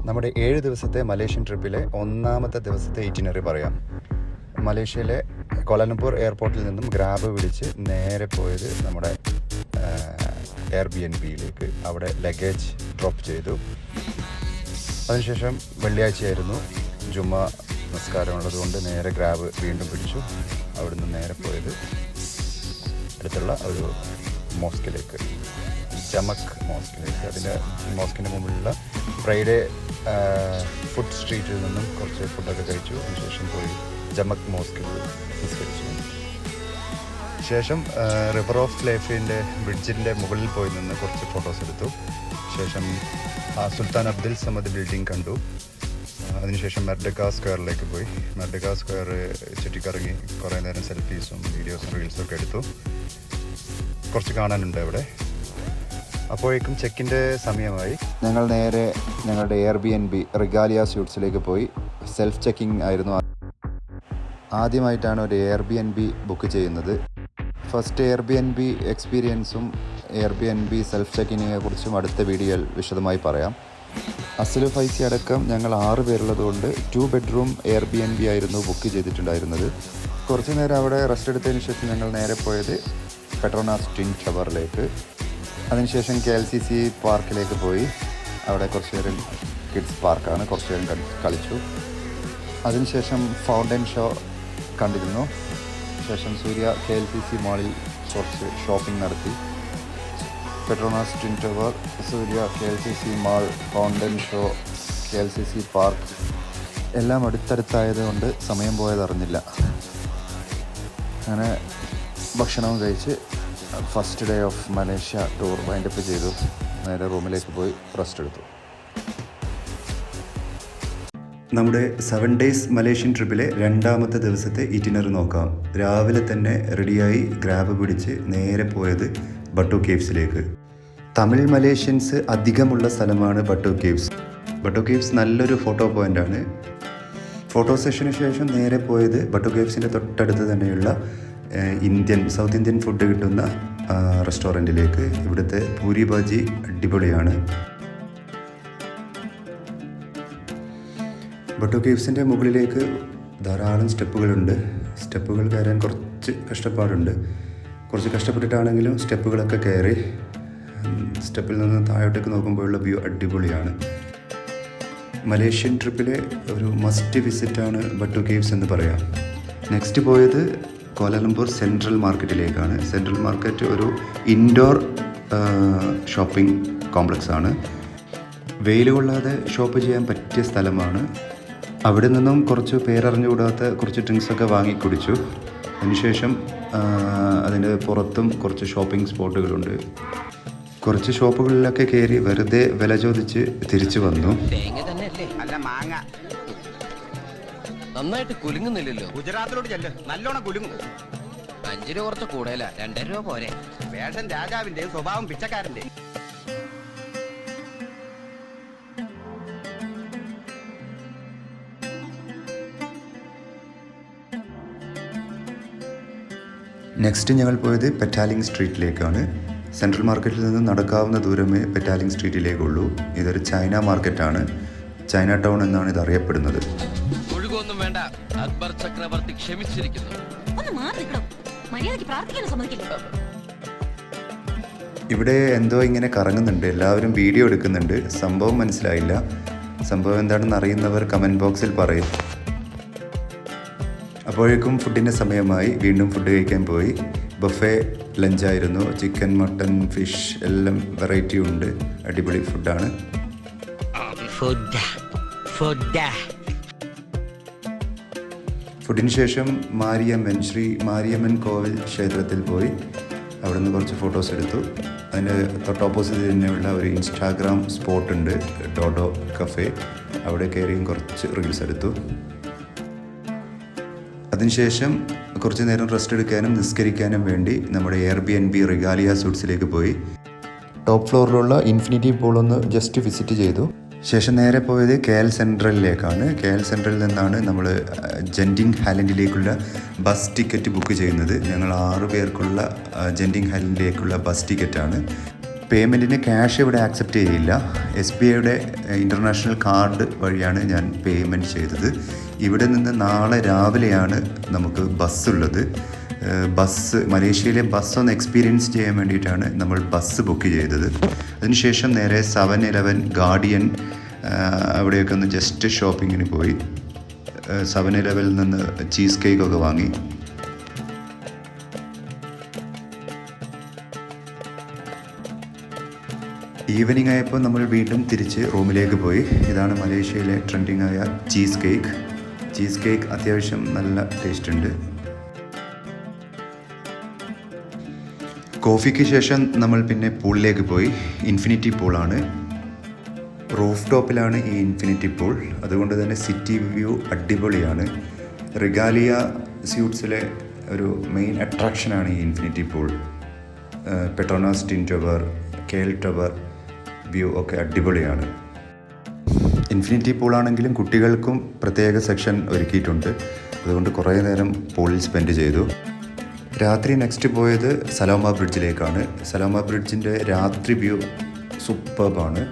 നമ്മുടെ 7 ദിവസത്തെ മലേഷ്യൻ ട്രിപ്പിലെ ഒന്നാമത്തെ ദിവസത്തെ ഇറ്റിനറി പറയാം. മലേഷ്യയിലെ കോലാലംപൂർ എയർപോർട്ടിൽ നിന്നും ഗ്രാബ് വിളിച്ച് നേരെ പോയത് നമ്മുടെ എയർബിഎൻബിയിലേക്ക്. അവിടെ ലഗേജ് ഡ്രോപ്പ് ചെയ്തു. അതിനുശേഷം വെള്ളിയാഴ്ചയായിരുന്നു, ജുമാ നിസ്കാരമുള്ളതുകൊണ്ട് നേരെ ഗ്രാബ് വീണ്ടും പിടിച്ചു. അവിടുന്ന് നേരെ പോയത് അടുത്തുള്ള ഒരു മോസ്കിലേക്ക്, ജമക് മോസ്കിലേക്ക്. അതിൻ്റെ മോസ്കിൻ്റെ മുമ്പിലുള്ള ഫ്രൈഡേ ഫുഡ് സ്ട്രീറ്റിൽ നിന്നും കുറച്ച് ഫുഡൊക്കെ കഴിച്ചു. അതിനുശേഷം പോയി ജമക് മോസ്കിൽ നിസ്കരിച്ചു. ശേഷം റിവർ ഓഫ് ലൈഫിൻ്റെ ബ്രിഡ്ജിൻ്റെ മുകളിൽ പോയി നിന്ന് കുറച്ച് ഫോട്ടോസ് എടുത്തു. ശേഷം സുൽത്താൻ അബ്ദുൽ സമദ് ബിൽഡിംഗ് കണ്ടു. അതിനുശേഷം മെർഡക്ക സ്ക്വയറിലേക്ക് പോയി. മെർഡക്ക സ്ക്വയർ ചുറ്റിക്കറങ്ങി കുറേ നേരം സെൽഫീസും വീഡിയോസും റീൽസും ഒക്കെ എടുത്തു. കുറച്ച് കാണാനുണ്ട് അവിടെ. അപ്പോഴേക്കും ചെക്കിൻ്റെ സമയമായി. ഞങ്ങൾ നേരെ ഞങ്ങളുടെ എയർബിഎൻബി റിഗാലിയ സ്യൂട്ട്സിലേക്ക് പോയി. സെൽഫ് ചെക്കിംഗ് ആയിരുന്നു. ആദ്യമായിട്ടാണ് ഒരു എയർബിഎൻബി ബുക്ക് ചെയ്യുന്നത്. ഫസ്റ്റ് എയർബിഎൻബി എക്സ്പീരിയൻസും എയർബിഎൻബി സെൽഫ് ചെക്കിങ്ങിനെ കുറിച്ചും അടുത്ത വീഡിയോയിൽ വിശദമായി പറയാം. അസലു ഫൈസി അടക്കം ഞങ്ങൾ 6 പേരുള്ളതുകൊണ്ട് 2 ബെഡ്റൂം എയർബിഎൻബി ആയിരുന്നു ബുക്ക് ചെയ്തിട്ടുണ്ടായിരുന്നത്. കുറച്ച് നേരം അവിടെ റെസ്റ്റ് എടുത്തതിന് ശേഷം ഞങ്ങൾ നേരെ പോയത് പെട്രോനാസ് ട്വിൻ ടവറിലേക്ക്. അതിനുശേഷം KLCC പാർക്കിലേക്ക് പോയി. അവിടെ കുറച്ച് നേരം കിഡ്സ് പാർക്കാണ്, കുറച്ച് നേരം കളിച്ചു. അതിനുശേഷം ഫൗണ്ടൻ ഷോ കണ്ടിരുന്നു. ശേഷം സൂര്യ KLCC മാളിൽ കുറച്ച് ഷോപ്പിംഗ് നടത്തി. പെട്രോനാസ് ട്വിൻ ടവർ, സൂര്യ, KLCC mall, fountain show, KLCC park എല്ലാം അടുത്തടുത്തായതുകൊണ്ട് സമയം പോയതറിഞ്ഞില്ല. അങ്ങനെ ഭക്ഷണവും കഴിച്ച് first day of Malaysia tour wind up ചെയ്തു. നേരെ റൂമിലേക്ക് പോയി റെസ്റ്റ് എടുത്തു. നമ്മുടെ 7 ഡേയ്സ് മലേഷ്യൻ ട്രിപ്പിലെ രണ്ടാമത്തെ ദിവസത്തെ ഇറ്റിനറി നോക്കാം. രാവിലെ തന്നെ റെഡിയായി ഗ്രാബ് പിടിച്ച് നേരെ പോയത് ബട്ടു കേവ്സിലേക്ക്. തമിഴ് മലേഷ്യൻസ് അധികമുള്ള സ്ഥലമാണ് ബട്ടു കേവ്സ്. ബട്ടു കേവ്സ് നല്ലൊരു ഫോട്ടോ പോയിൻ്റാണ്. ഫോട്ടോ സെഷന് ശേഷം നേരെ പോയത് ബട്ടു കേവ്സിൻ്റെ തൊട്ടടുത്ത് തന്നെയുള്ള സൗത്ത് ഇന്ത്യൻ ഫുഡ് കിട്ടുന്ന റെസ്റ്റോറൻറ്റിലേക്ക്. ഇവിടുത്തെ പൂരി ബാജി അടിപൊളിയാണ്. ബട്ടു കേവ്സിൻ്റെ മുകളിലേക്ക് ധാരാളം സ്റ്റെപ്പുകളുണ്ട്. സ്റ്റെപ്പുകൾ കയറാൻ കുറച്ച് കഷ്ടപ്പാടുണ്ട്. കുറച്ച് കഷ്ടപ്പെട്ടിട്ടാണെങ്കിലും സ്റ്റെപ്പുകളൊക്കെ കയറി സ്റ്റെപ്പിൽ നിന്ന് താഴോട്ടേക്ക് നോക്കുമ്പോഴുള്ള വ്യൂ അടിപൊളിയാണ്. മലേഷ്യൻ ട്രിപ്പിലെ ഒരു മസ്റ്റ് വിസിറ്റാണ് ബട്ടു കേവ്സ് എന്ന് പറയാം. നെക്സ്റ്റ് പോയത് കോലാലംപൂർ സെൻട്രൽ മാർക്കറ്റിലേക്കാണ്. സെൻട്രൽ മാർക്കറ്റ് ഒരു ഇൻഡോർ ഷോപ്പിംഗ് കോംപ്ലക്സ് ആണ്. വെയിൽ കൊള്ളാതെ ഷോപ്പ് ചെയ്യാൻ പറ്റിയ സ്ഥലമാണ്. അവിടെ നിന്നും കുറച്ച് പേരറിഞ്ഞുകൂടാത്ത കുറച്ച് ഡ്രിങ്ക്സൊക്കെ വാങ്ങി കുടിച്ചു. അതിനുശേഷം അതിൻ്റെ പുറത്തും കുറച്ച് ഷോപ്പിംഗ് സ്പോട്ടുകളുണ്ട്. കുറച്ച് ഷോപ്പുകളിലൊക്കെ കയറി വെറുതെ വില ചോദിച്ച് തിരിച്ചു വന്നു. നന്നായിട്ട് കുലുങ്ങുന്നില്ലല്ലോ. ഗുജറാത്തിലോട്ട് ചെല്ല്, നല്ലോണം കുലുങ്ങും. 5 രൂപ കുറച്ച് കൂടുതലാ, 2 രൂപ പോരെ. വേഷം രാജാവിന്റെയും സ്വഭാവം പിച്ചക്കാരന്റെയും. നെക്സ്റ്റ് ഞങ്ങൾ പോയത് പെറ്റാലിംഗ് സ്ട്രീറ്റിലേക്കാണ്. സെൻട്രൽ മാർക്കറ്റിൽ നിന്ന് നടക്കാവുന്ന ദൂരമേ പെറ്റാലിംഗ് സ്ട്രീറ്റിലേക്കുള്ളൂ. ഇതൊരു ചൈന മാർക്കറ്റാണ്. ചൈന ടൗൺ എന്നാണ് ഇത് അറിയപ്പെടുന്നത്. ഒഴുകൊന്നും വേണ്ട, അക്ബർ ചക്രവർത്തി ക്ഷമിച്ചിരിക്കുന്നു. ഇവിടെ എന്തോ ഇങ്ങനെ കറങ്ങുന്നുണ്ട്, എല്ലാവരും വീഡിയോ എടുക്കുന്നുണ്ട്. സംഭവം മനസ്സിലായില്ല. സംഭവം എന്താണെന്ന് അറിയുന്നവർ കമൻറ്റ് ബോക്സിൽ പറയും. അപ്പോഴേക്കും ഫുഡിൻ്റെ സമയമായി. വീണ്ടും ഫുഡ് കഴിക്കാൻ പോയി. ബഫേ ലഞ്ചായിരുന്നു. ചിക്കൻ, മട്ടൺ, ഫിഷ് എല്ലാം വെറൈറ്റി ഉണ്ട്. അടിപൊളി ഫുഡാണ്. ഫുഡിന് ശേഷം ശ്രീ മാരിയമ്മൻ കോവിൽ ക്ഷേത്രത്തിൽ പോയി. അവിടെ നിന്ന് കുറച്ച് ഫോട്ടോസ് എടുത്തു. അതിൻ്റെ തൊട്ട് ഓപ്പോസിറ്റ് തന്നെയുള്ള ഒരു ഇൻസ്റ്റാഗ്രാം സ്പോട്ടുണ്ട്, ഡോഡോ കഫേ. അവിടെ കയറിയും കുറച്ച് റീൽസ് എടുത്തു. അതിനുശേഷം കുറച്ച് നേരം റെസ്റ്റ് എടുക്കാനും നിസ്കരിക്കാനും വേണ്ടി നമ്മുടെ എയർബിഎൻബി റിഗാലിയ സ്യൂട്ട്സിലേക്ക് പോയി. ടോപ്പ് ഫ്ലോറിലുള്ള ഇൻഫിനിറ്റി പൂൾ ഒന്ന് ജസ്റ്റ് വിസിറ്റ് ചെയ്തു. ശേഷം നേരെ പോയത് KL സെൻട്രലിലേക്കാണ്. KL സെൻട്രലിൽ നിന്നാണ് നമ്മൾ ജെൻറ്റിങ് ഹാലൻഡിലേക്കുള്ള ബസ് ടിക്കറ്റ് ബുക്ക് ചെയ്യുന്നത്. ഞങ്ങൾ 6 പേർക്കുള്ള ജെൻറ്റിങ് ഹാലൻഡിലേക്കുള്ള ബസ് ടിക്കറ്റാണ്. പേയ്മെൻറ്റിന് ക്യാഷ് ഇവിടെ ആക്സെപ്റ്റ് ചെയ്യില്ല. SBIയുടെ ഇൻ്റർനാഷണൽ കാർഡ് വഴിയാണ് ഞാൻ പേയ്മെൻറ്റ് ചെയ്തത്. ഇവിടെ നിന്ന് നാളെ രാവിലെയാണ് നമുക്ക് ബസ്സുള്ളത്. മലേഷ്യയിലെ ബസ് ഒന്ന് എക്സ്പീരിയൻസ് ചെയ്യാൻ വേണ്ടിയിട്ടാണ് നമ്മൾ ബസ് ബുക്ക് ചെയ്തത്. അതിനുശേഷം നേരെ 7-Eleven, ഗാർഡിയൻ അവിടെയൊക്കെ ഒന്ന് ജസ്റ്റ് ഷോപ്പിങ്ങിന് പോയി. 7-Elevenൽ നിന്ന് ചീസ് കേക്കൊക്കെ വാങ്ങി. ഈവനിങ് ആയപ്പോൾ നമ്മൾ വീണ്ടും തിരിച്ച് റൂമിലേക്ക് പോയി. ഇതാണ് മലേഷ്യയിലെ ട്രെൻഡിങ് ആയ ചീസ് കേക്ക് അത്യാവശ്യം നല്ല ടേസ്റ്റ് ഉണ്ട്. കോഫിക്ക് ശേഷം നമ്മൾ പിന്നെ പൂളിലേക്ക് പോയി. ഇൻഫിനിറ്റി പൂളാണ്. റൂഫ് ടോപ്പിലാണ് ഈ ഇൻഫിനിറ്റി പൂൾ. അതുകൊണ്ട് തന്നെ സിറ്റി വ്യൂ അടിപൊളിയാണ്. റിഗാലിയ സ്യൂട്ട്സിലെ ഒരു മെയിൻ അട്രാക്ഷനാണ് ഈ infinity pool. പെട്രോനാസ് tin tower, KL tower view ഒക്കെ അടിപൊളിയാണ്. ഇൻഫിനിറ്റി പൂളാണെങ്കിലും കുട്ടികൾക്കും പ്രത്യേക സെക്ഷൻ ഒരുക്കിയിട്ടുണ്ട്. അതുകൊണ്ട് കുറേ നേരം പൂളിൽ സ്പെൻഡ് ചെയ്തു. രാത്രി നെക്സ്റ്റ് പോയത് സലോമ ബ്രിഡ്ജിലേക്കാണ്. സലോമ ബ്രിഡ്ജിൻ്റെ രാത്രി വ്യൂ സൂപ്പർബാണ്.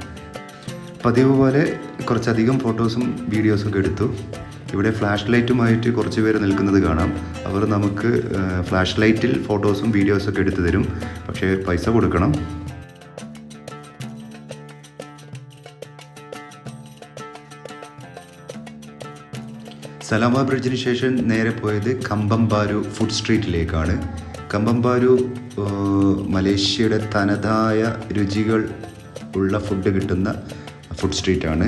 പതിവ് പോലെ കുറച്ചധികം ഫോട്ടോസും വീഡിയോസും ഒക്കെ എടുത്തു. ഇവിടെ ഫ്ലാഷ് ലൈറ്റുമായിട്ട് കുറച്ച് പേര് നിൽക്കുന്നത് കാണാം. അവർ നമുക്ക് ഫ്ലാഷ് ലൈറ്റിൽ ഫോട്ടോസും വീഡിയോസൊക്കെ എടുത്തു തരും. പക്ഷേ പൈസ കൊടുക്കണം. സലോമ ബ്രിഡ്ജിന് ശേഷം നേരെ പോയത് കമ്പംബാരു ഫുഡ് സ്ട്രീറ്റിലേക്കാണ്. കമ്പംബാരു മലേഷ്യയുടെ തനതായ രുചികൾ ഉള്ള ഫുഡ് കിട്ടുന്ന ഫുഡ് സ്ട്രീറ്റാണ്.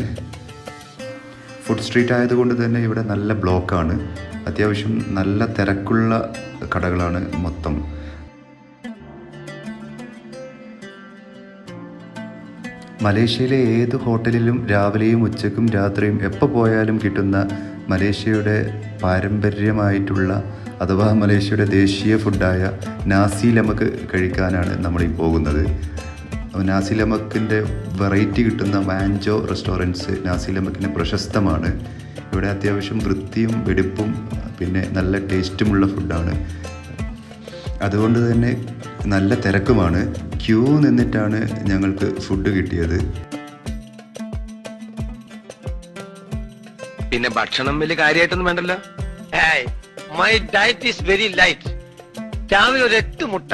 ഫുഡ് സ്ട്രീറ്റ് ആയതുകൊണ്ട് തന്നെ ഇവിടെ നല്ല ബ്ലോക്കാണ്. അത്യാവശ്യം നല്ല തിരക്കുള്ള കടകളാണ് മൊത്തം. മലേഷ്യയിലെ ഏത് ഹോട്ടലിലും രാവിലെയും ഉച്ചയ്ക്കും രാത്രിയും എപ്പോൾ പോയാലും കിട്ടുന്ന മലേഷ്യയുടെ പാരമ്പര്യമായിട്ടുള്ള അഥവാ മലേഷ്യയുടെ ദേശീയ ഫുഡായ നാസി ലമക്ക് കഴിക്കാനാണ് നമ്മളീ പോകുന്നത്. നാസി ലമക്കിൻ്റെ വെറൈറ്റി കിട്ടുന്ന വാഞ്ചോ റെസ്റ്റോറൻറ്റ്സ് നാസി ലമക്കിന് പ്രശസ്തമാണ്. ഇവിടെ അത്യാവശ്യം വൃത്തിയും വെടിപ്പും പിന്നെ നല്ല ടേസ്റ്റുമുള്ള ഫുഡാണ്. അതുകൊണ്ട് തന്നെ നല്ല തിരക്കുമാണ്. ക്യൂ നിന്നിട്ടാണ് ഞങ്ങൾക്ക് ഫുഡ് കിട്ടിയത്. പിന്നെ ഭക്ഷണം വലിയ കാര്യമായിട്ടൊന്നും വേണ്ടല്ലോ. My diet is very light. രാവിലെ ഒരു 8 മുട്ട.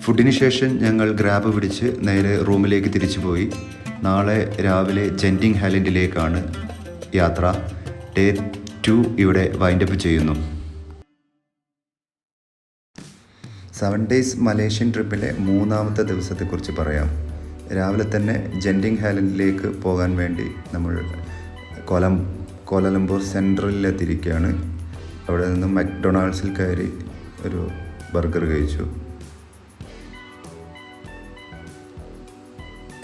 ഫുഡിന് ശേഷം ഞങ്ങൾ ഗ്രാബ് പിടിച്ച് നേരെ റൂമിലേക്ക് തിരിച്ചു പോയി. നാളെ രാവിലെ ജെൻറ്റിങ് ഐലൻഡിലേക്കാണ് യാത്ര. Day 2 ഇവിടെ വൈൻഡപ്പ് ചെയ്യുന്നു. 7 days മലേഷ്യൻ ട്രിപ്പിലെ 3ാമത്തെ ദിവസത്തെക്കുറിച്ച് പറയാം. രാവിലെ തന്നെ ജെൻറ്റിങ് ഐലൻഡിലേക്ക് പോകാൻ വേണ്ടി നമ്മൾ കോലാലംപൂർ സെൻട്രലിലെത്തിയിരിക്കുകയാണ്. അവിടെ നിന്ന് മക്ഡൊണാൾഡ്സിൽ കയറി ഒരു ബർഗർ കഴിച്ചു.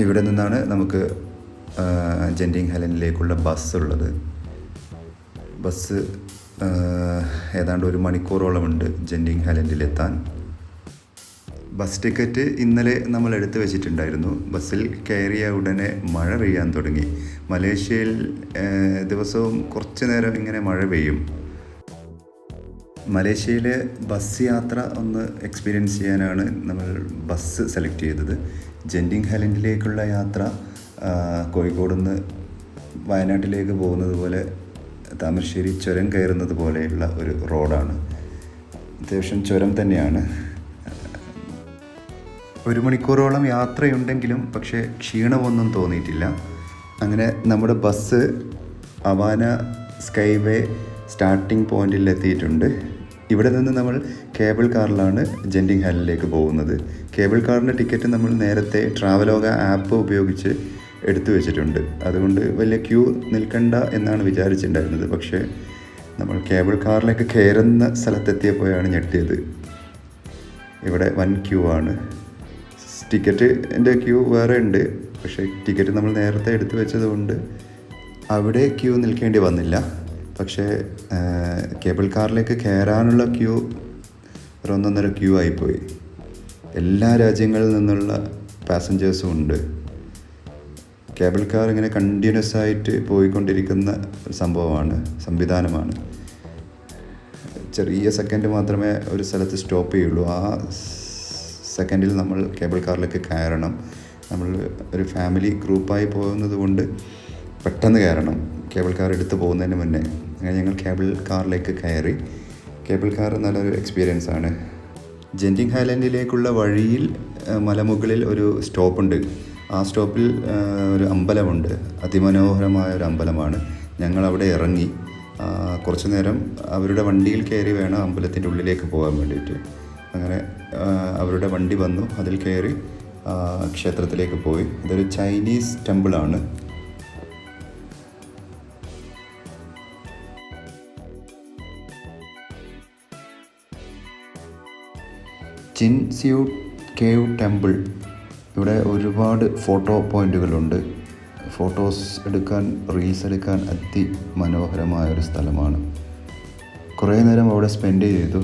ഇവിടെ നിന്നാണ് നമുക്ക് ജെൻറ്റിങ് ഐലൻഡിലേക്കുള്ള ബസ് ഉള്ളത്. ബസ് ഏതാണ്ട് 1 മണിക്കൂറോളമുണ്ട് ജെൻറ്റിങ് ഐലൻഡിലെത്താൻ. ബസ് ടിക്കറ്റ് ഇന്നലെ നമ്മൾ എടുത്തു വെച്ചിട്ടുണ്ടായിരുന്നു. ബസ്സിൽ കയറിയ ഉടനെ മഴ പെയ്യാൻ തുടങ്ങി. മലേഷ്യയിൽ ദിവസവും കുറച്ച് നേരം ഇങ്ങനെ മഴ പെയ്യും. മലേഷ്യയിലെ ബസ് യാത്ര ഒന്ന് എക്സ്പീരിയൻസ് ചെയ്യാനാണ് നമ്മൾ ബസ് സെലക്ട് ചെയ്തത്. ജെൻറ്റിങ് ഐലൻഡിലേക്കുള്ള യാത്ര കോഴിക്കോട് നിന്ന് വയനാട്ടിലേക്ക് പോകുന്നത് പോലെ താമരശ്ശേരി ചുരം കയറുന്നത് പോലെയുള്ള ഒരു റോഡാണ്. അത്യാവശ്യം ചുരം തന്നെയാണ്. 1 മണിക്കൂറോളം യാത്രയുണ്ടെങ്കിലും പക്ഷേ ക്ഷീണമൊന്നും തോന്നിയിട്ടില്ല. അങ്ങനെ നമ്മുടെ ബസ് അവാന സ്കൈവേ സ്റ്റാർട്ടിംഗ് പോയിന്റിൽ എത്തിയിട്ടുണ്ട്. ഇവിടെ നിന്ന് നമ്മൾ കേബിൾ കാറിലാണ് ജെൻറ്റിങ് ഐലൻഡിലേക്ക് പോകുന്നത്. കേബിൾ കാറിൻ്റെ ടിക്കറ്റ് നമ്മൾ നേരത്തെ ട്രാവലോഗ ആപ്പ് ഉപയോഗിച്ച് എടുത്തു വെച്ചിട്ടുണ്ട്. അതുകൊണ്ട് വലിയ ക്യൂ നിൽക്കണ്ട എന്നാണ് വിചാരിച്ചിട്ടുണ്ടായിരുന്നത്. പക്ഷേ നമ്മൾ കേബിൾ കാറിലേക്ക് കയറുന്ന സ്ഥലത്തെത്തിയപ്പോഴാണ് ഞെട്ടിയത്. ഇവിടെ വൻ ക്യൂ ആണ്. ടിക്കറ്റിൻ്റെ ക്യൂ വേറെ ഉണ്ട്. പക്ഷേ ടിക്കറ്റ് നമ്മൾ നേരത്തെ എടുത്തു വെച്ചതുകൊണ്ട് അവിടെ ക്യൂ നിൽക്കേണ്ടി വന്നില്ല. പക്ഷേ കേബിൾ കാറിലേക്ക് കയറാനുള്ള ക്യൂ 1.5 ക്യൂ ആയിപ്പോയി. എല്ലാ രാജ്യങ്ങളിൽ നിന്നുള്ള പാസഞ്ചേഴ്സും ഉണ്ട്. കേബിൾ കാർ ഇങ്ങനെ കണ്ടിന്യൂസ് ആയിട്ട് പോയിക്കൊണ്ടിരിക്കുന്ന ഒരു സംവിധാനമാണ്. ചെറിയ സെക്കൻഡ് മാത്രമേ ഒരു സ്ഥലത്ത് സ്റ്റോപ്പ് ചെയ്യുള്ളൂ. ആ സെക്കൻഡിൽ നമ്മൾ കേബിൾ കാറിലേക്ക് കയറണം. നമ്മൾ ഒരു ഫാമിലി ഗ്രൂപ്പായി പോകുന്നത് കൊണ്ട് പെട്ടെന്ന് കയറണം, കേബിൾ കാർ എടുത്ത് പോകുന്നതിന് മുന്നേ. അങ്ങനെ ഞങ്ങൾ കേബിൾ കാറിലേക്ക് കയറി. കേബിൾ കാർ നല്ലൊരു എക്സ്പീരിയൻസ് ആണ്. ജെൻറ്റിങ് ഹൈലൻഡിലേക്കുള്ള വഴിയിൽ മലമുകളിൽ ഒരു സ്റ്റോപ്പുണ്ട്. ആ സ്റ്റോപ്പിൽ ഒരു അമ്പലമുണ്ട്, അതിമനോഹരമായ ഒരു അമ്പലമാണ്. ഞങ്ങളവിടെ ഇറങ്ങി കുറച്ച് നേരം അവരുടെ വണ്ടിയിൽ കയറി വേണം അമ്പലത്തിൻ്റെ ഉള്ളിലേക്ക് പോകാൻ വേണ്ടിയിട്ട്. അങ്ങനെ അവരുടെ വണ്ടി വന്നു, അതിൽ കയറി ക്ഷേത്രത്തിലേക്ക് പോയി. ഇതൊരു ചൈനീസ് ടെമ്പിളാണ്. Chin Swee cave temple. ഇവിടെ ഒരുപാട് ഫോട്ടോ പോയിൻ്റുകളുണ്ട്. ഫോട്ടോസ് എടുക്കാൻ, റീൽസ് എടുക്കാൻ അതിമനോഹരമായ ഒരു സ്ഥലമാണ്. കുറേ നേരം അവിടെ സ്പെൻഡ് ചെയ്തു.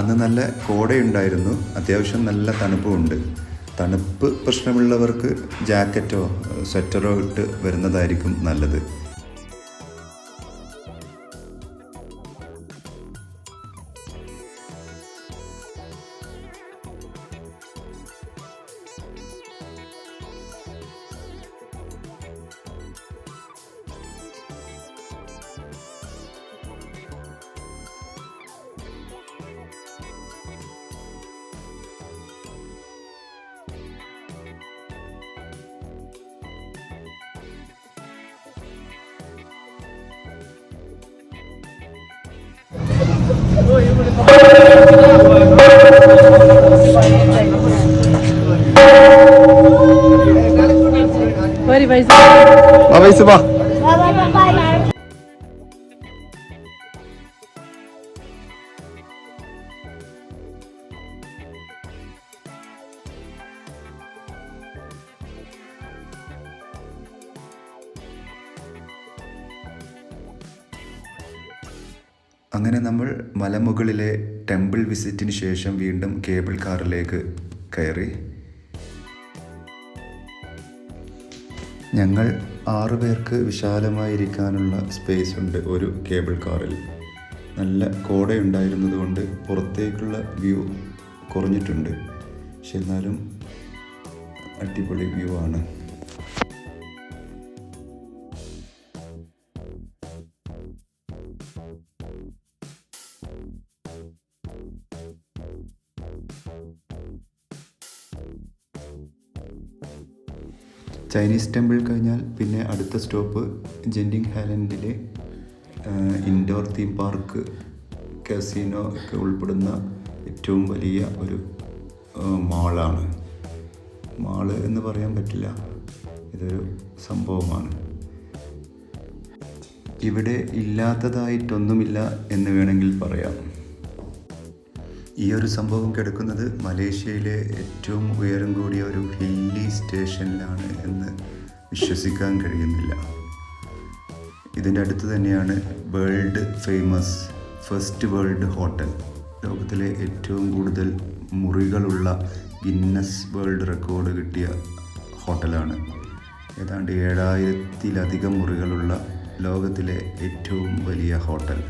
അന്ന് നല്ല കോടയുണ്ടായിരുന്നു, അത്യാവശ്യം നല്ല തണുപ്പുമുണ്ട്. തണുപ്പ് പ്രശ്നമുള്ളവർക്ക് ജാക്കറ്റോ സ്വെറ്ററോ ഇട്ട് വരുന്നതായിരിക്കും നല്ലത്. അങ്ങനെ നമ്മൾ മലമുകളിലെ ടെമ്പിൾ വിസിറ്റിന് ശേഷം വീണ്ടും കേബിൾ കാറിലേക്ക് കയറി. ഞങ്ങൾ 6 പേർക്ക് വിശാലമായിരിക്കാനുള്ള സ്പേസ് ഉണ്ട് ഒരു കേബിൾ കാറിൽ. നല്ല കോടയുണ്ടായിരുന്നത് കൊണ്ട് പുറത്തേക്കുള്ള വ്യൂ കുറഞ്ഞിട്ടുണ്ട്, പക്ഷെ എന്നാലും അടിപൊളി വ്യൂ ആണ്. ചൈനീസ് ടെമ്പിൾ കഴിഞ്ഞാൽ പിന്നെ അടുത്ത stop Genting ഹൈലൻഡിലെ indoor theme park, കസിനോ ഒക്കെ ഉൾപ്പെടുന്ന ഏറ്റവും വലിയ ഒരു മാളാണ്. മാള് എന്ന് പറയാൻ പറ്റില്ല, ഇതൊരു സംഭവമാണ്. ഇവിടെ ഇല്ലാത്തതായിട്ടൊന്നുമില്ല എന്ന് വേണമെങ്കിൽ പറയാം. ഈ ഒരു സംഭവം കിടക്കുന്നത് മലേഷ്യയിലെ ഏറ്റവും ഉയരം കൂടിയ ഒരു ഹില്ലി സ്റ്റേഷനിലാണ് എന്ന് വിശ്വസിക്കാൻ കഴിയുന്നില്ല. ഇതിൻ്റെ അടുത്ത് തന്നെയാണ് world famous first world hotel. ലോകത്തിലെ ഏറ്റവും കൂടുതൽ മുറികളുള്ള ഗിന്നസ് വേൾഡ് റെക്കോർഡ് കിട്ടിയ ഹോട്ടലാണ്. ഏതാണ്ട് 7000-ലധികം മുറികളുള്ള ലോകത്തിലെ ഏറ്റവും വലിയ ഹോട്ടൽ.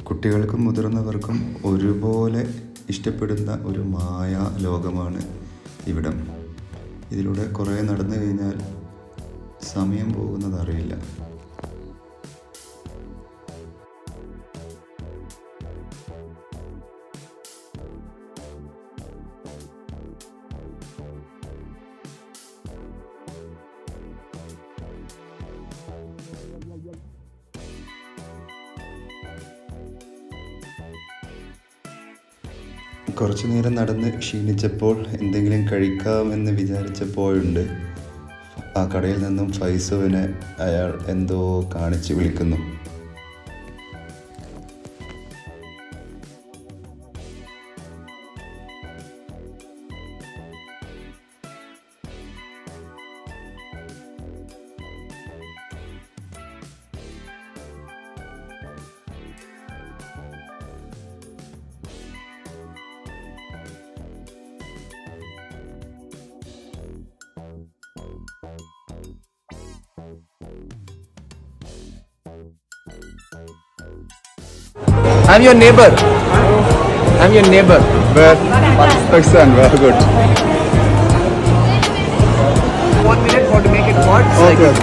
കുട്ടികൾക്കും മുതിർന്നവർക്കും ഒരുപോലെ ഇഷ്ടപ്പെടുന്ന ഒരു മായാ ലോകമാണ് ഇവിടം. ഇതിലൂടെ കുറേ നടന്നു കഴിഞ്ഞാൽ സമയം പോകുന്നതറിയില്ല. കുറച്ചു നേരം നടന്ന് ക്ഷീണിച്ചപ്പോൾ എന്തെങ്കിലും കഴിക്കാമെന്ന് വിചാരിച്ചപ്പോഴുണ്ട് ആ കടയിൽ നിന്നും ഫൈസുവിനെ അയാൾ എന്തോ കാണിച്ച് വിളിക്കുന്നു. I'm your neighbor. I'm your neighbor. Where? Pakistan, very good. 1 minute for to make it hot. Okay.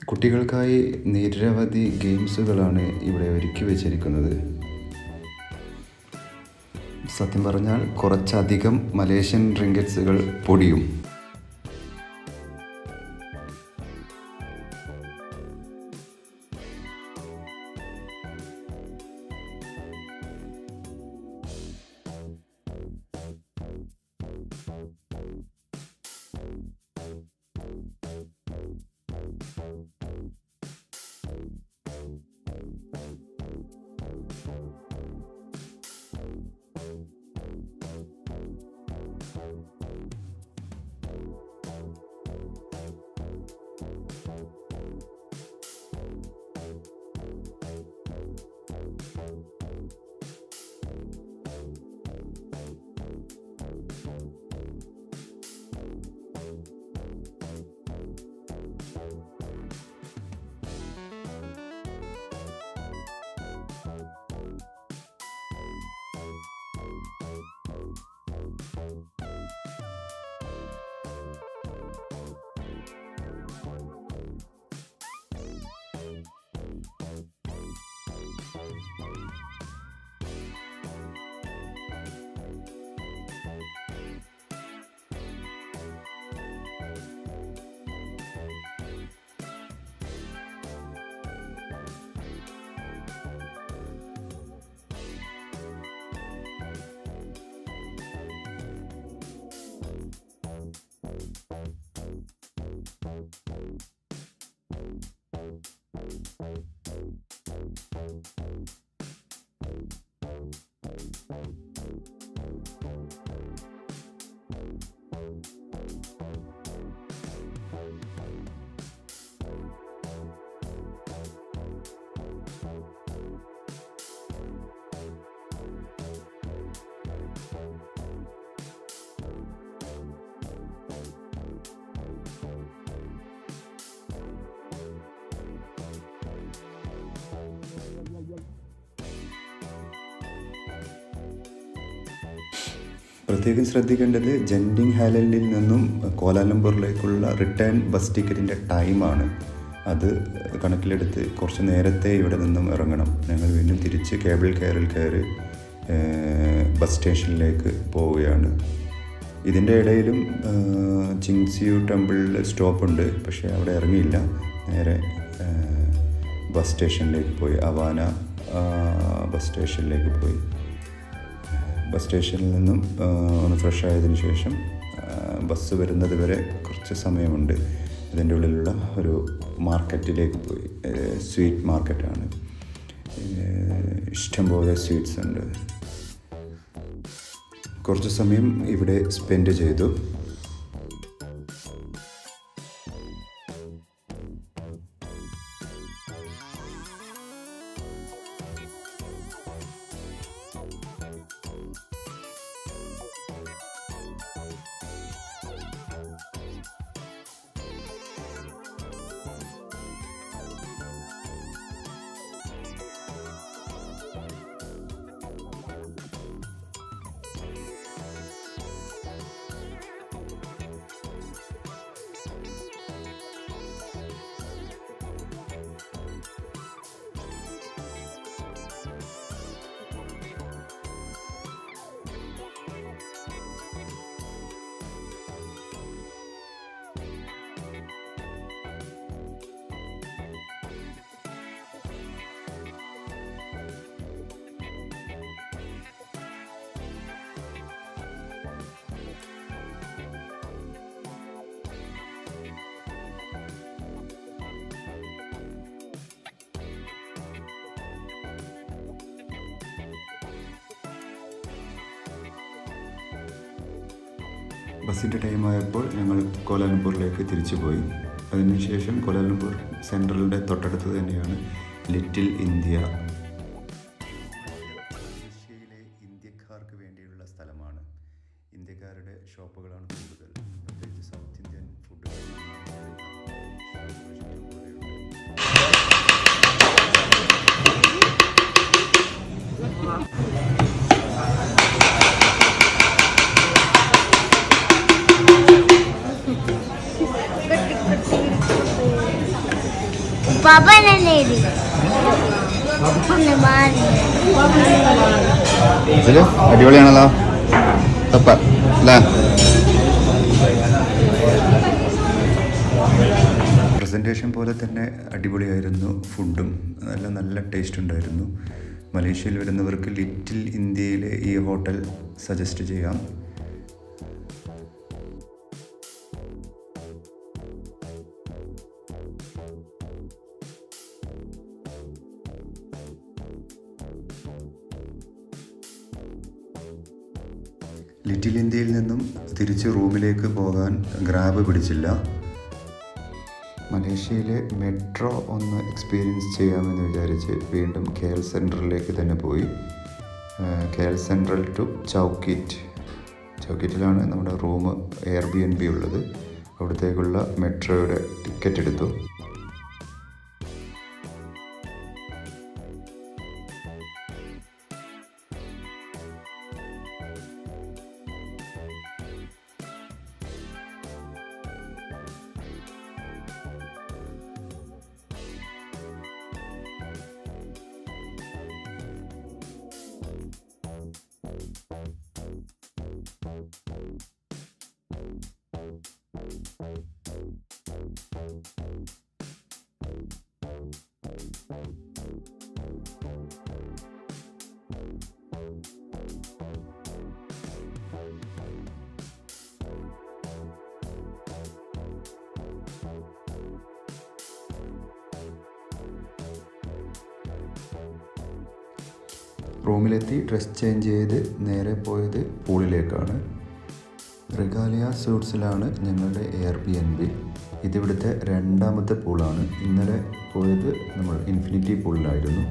കുട്ടികൾക്കായി നിരവധി ഗെയിംസുകളാണ് ഇവിടെ ഒരുക്കി വച്ചിരിക്കുന്നത്. സത്യം പറഞ്ഞാൽ കുറച്ചധികം മലേഷ്യൻ റിങ്കറ്റ്സുകൾ പൊടിയും. പ്രത്യേകം ശ്രദ്ധിക്കേണ്ടത് ജെൻഡിങ് ഹാലൻഡിൽ നിന്നും കോലാലംപൂറിലേക്കുള്ള റിട്ടേൺ ബസ് ടിക്കറ്റിൻ്റെ ടൈമാണ്. അത് കണക്കിലെടുത്ത് കുറച്ച് നേരത്തെ ഇവിടെ നിന്നും ഇറങ്ങണം. ഞങ്ങൾ വീണ്ടും തിരിച്ച് കേബിൾ കാറിൽ കയറി ബസ് സ്റ്റേഷനിലേക്ക് പോവുകയാണ്. ഇതിൻ്റെ ഇടയിലും ചിങ്സിയു ടെമ്പിളിൽ സ്റ്റോപ്പുണ്ട്, പക്ഷേ അവിടെ ഇറങ്ങിയില്ല. നേരെ ബസ് സ്റ്റേഷനിലേക്ക് പോയി, അവാന ബസ് സ്റ്റേഷനിലേക്ക് പോയി. ബസ് സ്റ്റേഷനിൽ നിന്നും ഒന്ന് ഫ്രഷ് ആയതിനു ശേഷം ബസ് വരുന്നത് വരെ കുറച്ച് സമയമുണ്ട്. ഇതിൻ്റെ ഉള്ളിലുള്ള ഒരു മാർക്കറ്റിലേക്ക് പോയി. സ്വീറ്റ് മാർക്കറ്റാണ്, ഇഷ്ടംപോലെ സ്വീറ്റ്സ് ഉണ്ട്. കുറച്ച് സമയം ഇവിടെ സ്പെൻഡ് ചെയ്തു. ബസ്സിൻ്റെ ടൈമായപ്പോൾ ഞങ്ങൾ കോലാലംപൂരിലേക്ക് തിരിച്ചു പോയി. അതിനുശേഷം കോലാലംപൂർ സെൻട്രലിൻ്റെ തൊട്ടടുത്ത് തന്നെയാണ് ലിറ്റിൽ ഇന്ത്യ. ഏഷ്യയിലെ ഇന്ത്യക്കാർക്ക് വേണ്ടിയുള്ള സ്ഥലമാണ്. ഇന്ത്യക്കാരുടെ ഷോപ്പുകളാണ് കൂടുതൽ. പ്രത്യേകിച്ച് സൗത്ത് ഇന്ത്യൻ ഫുഡ്. അടിപൊളിയാണല്ലോ സൂപ്പർ അല്ലേ? പ്രസൻറ്റേഷൻ പോലെ തന്നെ അടിപൊളിയായിരുന്നു. ഫുഡും നല്ല ടേസ്റ്റ് ഉണ്ടായിരുന്നു. മലേഷ്യയിൽ വരുന്നവർക്ക് ലിറ്റിൽ ഇന്ത്യയിലെ ഈ ഹോട്ടൽ സജസ്റ്റ് ചെയ്യാം. ലിറ്റിൽ ഇന്ത്യയിൽ നിന്നും തിരിച്ച് റൂമിലേക്ക് പോകാൻ ഗ്രാബ് പിടിച്ചില്ല. മലേഷ്യയിലെ മെട്രോ ഒന്ന് എക്സ്പീരിയൻസ് ചെയ്യാമെന്ന് വിചാരിച്ച് വീണ്ടും KL സെൻട്രലിലേക്ക് തന്നെ പോയി. KL സെൻട്രൽ ടു ചൗക്കിറ്റിലാണ് നമ്മുടെ റൂം Airbnb ഉള്ളത്. അവിടത്തേക്കുള്ള മെട്രോയുടെ ടിക്കറ്റ് എടുത്തു. റൂമിലെത്തി ഡ്രസ് ചേഞ്ച് ചെയ്ത് നേരെ പോയത് പൂളിലേക്കാണ്. റിഗാലിയ സൂട്ട്സിലാണ് ഞങ്ങളുടെ Airbnb. ഇതിവിടുത്തെ രണ്ടാമത്തെ പൂളാണ്. ഇന്നലെ പോയത് നമ്മൾ ഇൻഫിനിറ്റി പൂളിലായിരുന്നു.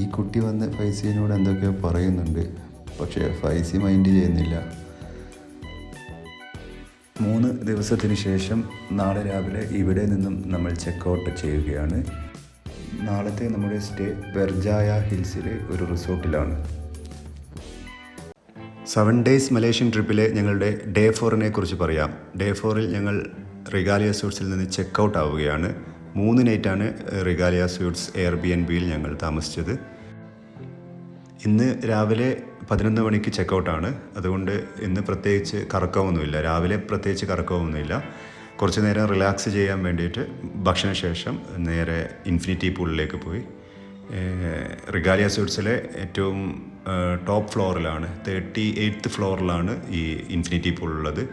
ഈ കുട്ടി വന്ന് ഫൈസിനോട് എന്തൊക്കെയോ പറയുന്നുണ്ട്, പക്ഷേ ഫൈസി മൈൻഡ് ചെയ്യുന്നില്ല. 3 ദിവസത്തിന് ശേഷം നാളെ രാവിലെ ഇവിടെ നിന്നും നമ്മൾ ചെക്കൗട്ട് ചെയ്യുകയാണ്. നാളത്തെ നമ്മുടെ സ്റ്റേ ബെർജായ ഹിൽസിലെ ഒരു റിസോർട്ടിലാണ്. 7 days മലേഷ്യൻ ട്രിപ്പിലെ ഞങ്ങളുടെ Day 4 കുറിച്ച് പറയാം. Day 4 ഞങ്ങൾ റിഗാലിയ സ്യൂട്ട്സിൽ നിന്ന് ചെക്കൗട്ട് ആവുകയാണ്. 3 നൈറ്റാണ് റിഗാലിയ സ്യൂട്ട്സ് എയർബിഎൻബിയിൽ ഞങ്ങൾ താമസിച്ചത്. ഇന്ന് രാവിലെ 11 മണിക്ക് ചെക്കൗട്ടാണ്. അതുകൊണ്ട് ഇന്ന് പ്രത്യേകിച്ച് കറക്കമൊന്നുമില്ല. രാവിലെ പ്രത്യേകിച്ച് കറക്കമൊന്നുമില്ല. കുറച്ച് നേരം റിലാക്സ് ചെയ്യാൻ വേണ്ടിയിട്ട് ഭക്ഷണശേഷം നേരെ ഇൻഫിനിറ്റി പൂളിലേക്ക് പോയി. റിഗാലിയ സ്യൂട്ട്സിലെ ഏറ്റവും ടോപ്പ് ഫ്ലോറിലാണ്, 38th ഫ്ലോറിലാണ് ഈ ഇൻഫിനിറ്റി പൂൾ ഉള്ളത്.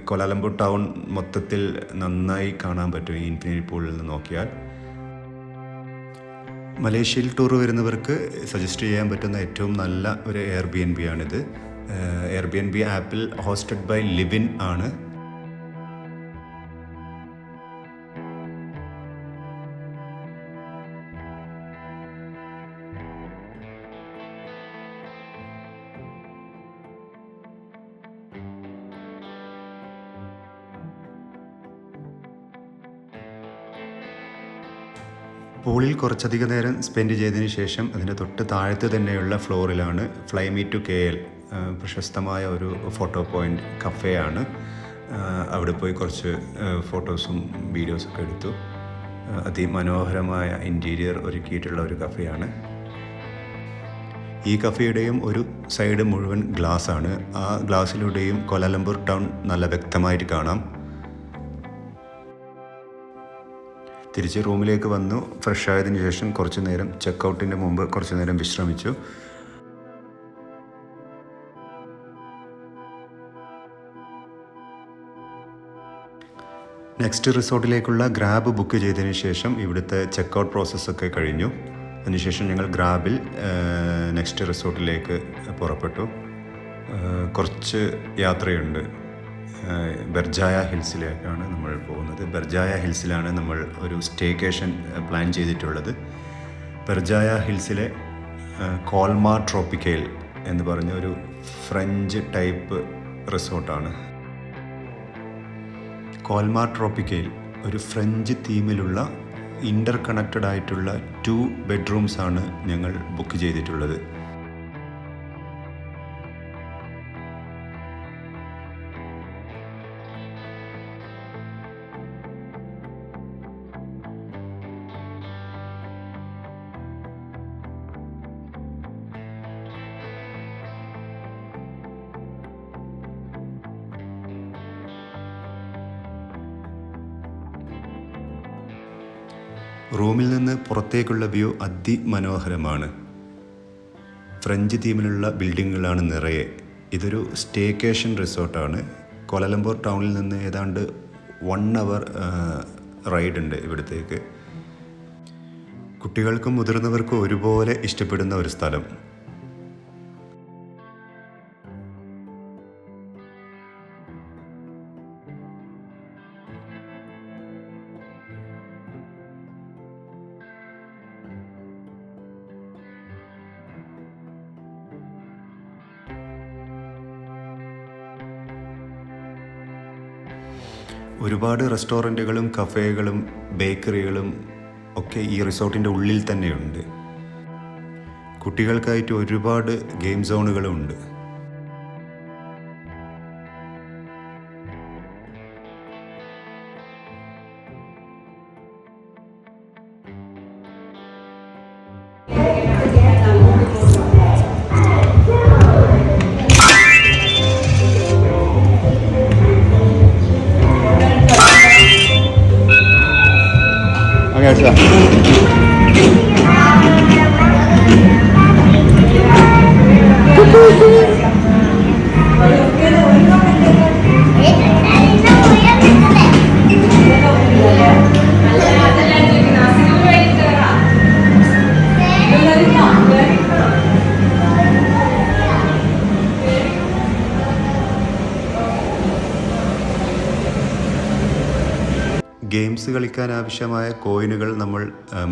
കോലാലംപൂർ ടൗൺ മൊത്തത്തിൽ നന്നായി കാണാൻ പറ്റും ഈ ഇൻഫിനിറ്റി പൂളിൽ നിന്ന് നോക്കിയാൽ. മലേഷ്യയിൽ ടൂർ വരുന്നവർക്ക് സജസ്റ്റ് ചെയ്യാൻ പറ്റുന്ന ഏറ്റവും നല്ല ഒരു എയർബിഎൻബി ആണിത്. എയർബിഎൻബി ആപ്പിൽ ഹോസ്റ്റഡ് ബൈ ലിവിൻ ആണ്. പൂളിൽ കുറച്ചധികം നേരം സ്പെൻഡ് ചെയ്തതിന് ശേഷം അതിൻ്റെ തൊട്ട് താഴത്ത് തന്നെയുള്ള ഫ്ലോറിലാണ് ഫ്ലൈ മീ ടു KL, പ്രശസ്തമായ ഒരു ഫോട്ടോ പോയിൻ്റ് കഫേയാണ്. അവിടെ പോയി കുറച്ച് ഫോട്ടോസും വീഡിയോസൊക്കെ എടുത്തു. അതിമനോഹരമായ ഇൻറ്റീരിയർ ഒരുക്കിയിട്ടുള്ള ഒരു കഫേയാണ്. ഈ കഫേയുടെയും ഒരു സൈഡ് മുഴുവൻ ഗ്ലാസ്സാണ്. ആ ഗ്ലാസ്സിലൂടെയും കോലാലംപൂർ ടൗൺ നല്ല വ്യക്തമായിട്ട് കാണാം. തിരിച്ച് റൂമിലേക്ക് വന്നു. ഫ്രഷ് ആയതിനു ശേഷം കുറച്ച് നേരം ചെക്കൗട്ടിൻ്റെ മുമ്പ് കുറച്ച് നേരം വിശ്രമിച്ചു. നെക്സ്റ്റ് റിസോർട്ടിലേക്കുള്ള ഗ്രാബ് ബുക്ക് ചെയ്തതിന് ശേഷം ഇവിടുത്തെ ചെക്കൗട്ട് പ്രോസസ്സൊക്കെ കഴിഞ്ഞു. അതിനുശേഷം ഞങ്ങൾ ഗ്രാബിൽ നെക്സ്റ്റ് റിസോർട്ടിലേക്ക് പുറപ്പെട്ടു. കുറച്ച് യാത്രയുണ്ട്. ബെർജായ ഹിൽസിലേക്കാണ് നമ്മൾ പോകുന്നത്. ബെർജായ ഹിൽസിലാണ് നമ്മൾ ഒരു സ്റ്റേക്കേഷൻ പ്ലാൻ ചെയ്തിട്ടുള്ളത്. ബെർജായ ഹിൽസിലെ കോൾമാർ ട്രോപ്പിക്കൽ എന്ന് പറഞ്ഞ ഒരു ഫ്രഞ്ച് ടൈപ്പ് റിസോർട്ടാണ്. കോൾമാർ ട്രോപ്പിക്കൽ ഒരു ഫ്രഞ്ച് തീമിലുള്ള ഇൻ്റർ കണക്റ്റഡ് ആയിട്ടുള്ള 2 ബെഡ്റൂംസ് ആണ് ഞങ്ങൾ ബുക്ക് ചെയ്തിട്ടുള്ളത്. റൂമിൽ നിന്ന് പുറത്തേക്കുള്ള വ്യൂ അതിമനോഹരമാണ്. ഫ്രഞ്ച് തീമിലുള്ള ബിൽഡിങ്ങുകളാണ് നിറയെ. ഇതൊരു സ്റ്റേക്കേഷൻ റിസോർട്ടാണ്. കോലാലംപൂർ ടൗണിൽ നിന്ന് ഏതാണ്ട് 1 hour റൈഡ് ഉണ്ട് ഇവിടത്തേക്ക്. കുട്ടികൾക്കും മുതിർന്നവർക്കും ഒരുപോലെ ഇഷ്ടപ്പെടുന്ന ഒരു സ്ഥലം. ഒരുപാട് റെസ്റ്റോറൻറ്റുകളും കഫേകളും ബേക്കറികളും ഒക്കെ ഈ റിസോർട്ടിൻ്റെ ഉള്ളിൽ തന്നെയുണ്ട്. കുട്ടികൾക്കായിട്ട് ഒരുപാട് ഗെയിം സോണുകളും ഉണ്ട്. ഗെയിംസ് കളിക്കാൻ ആവശ്യമായ കോയിനുകൾ നമ്മൾ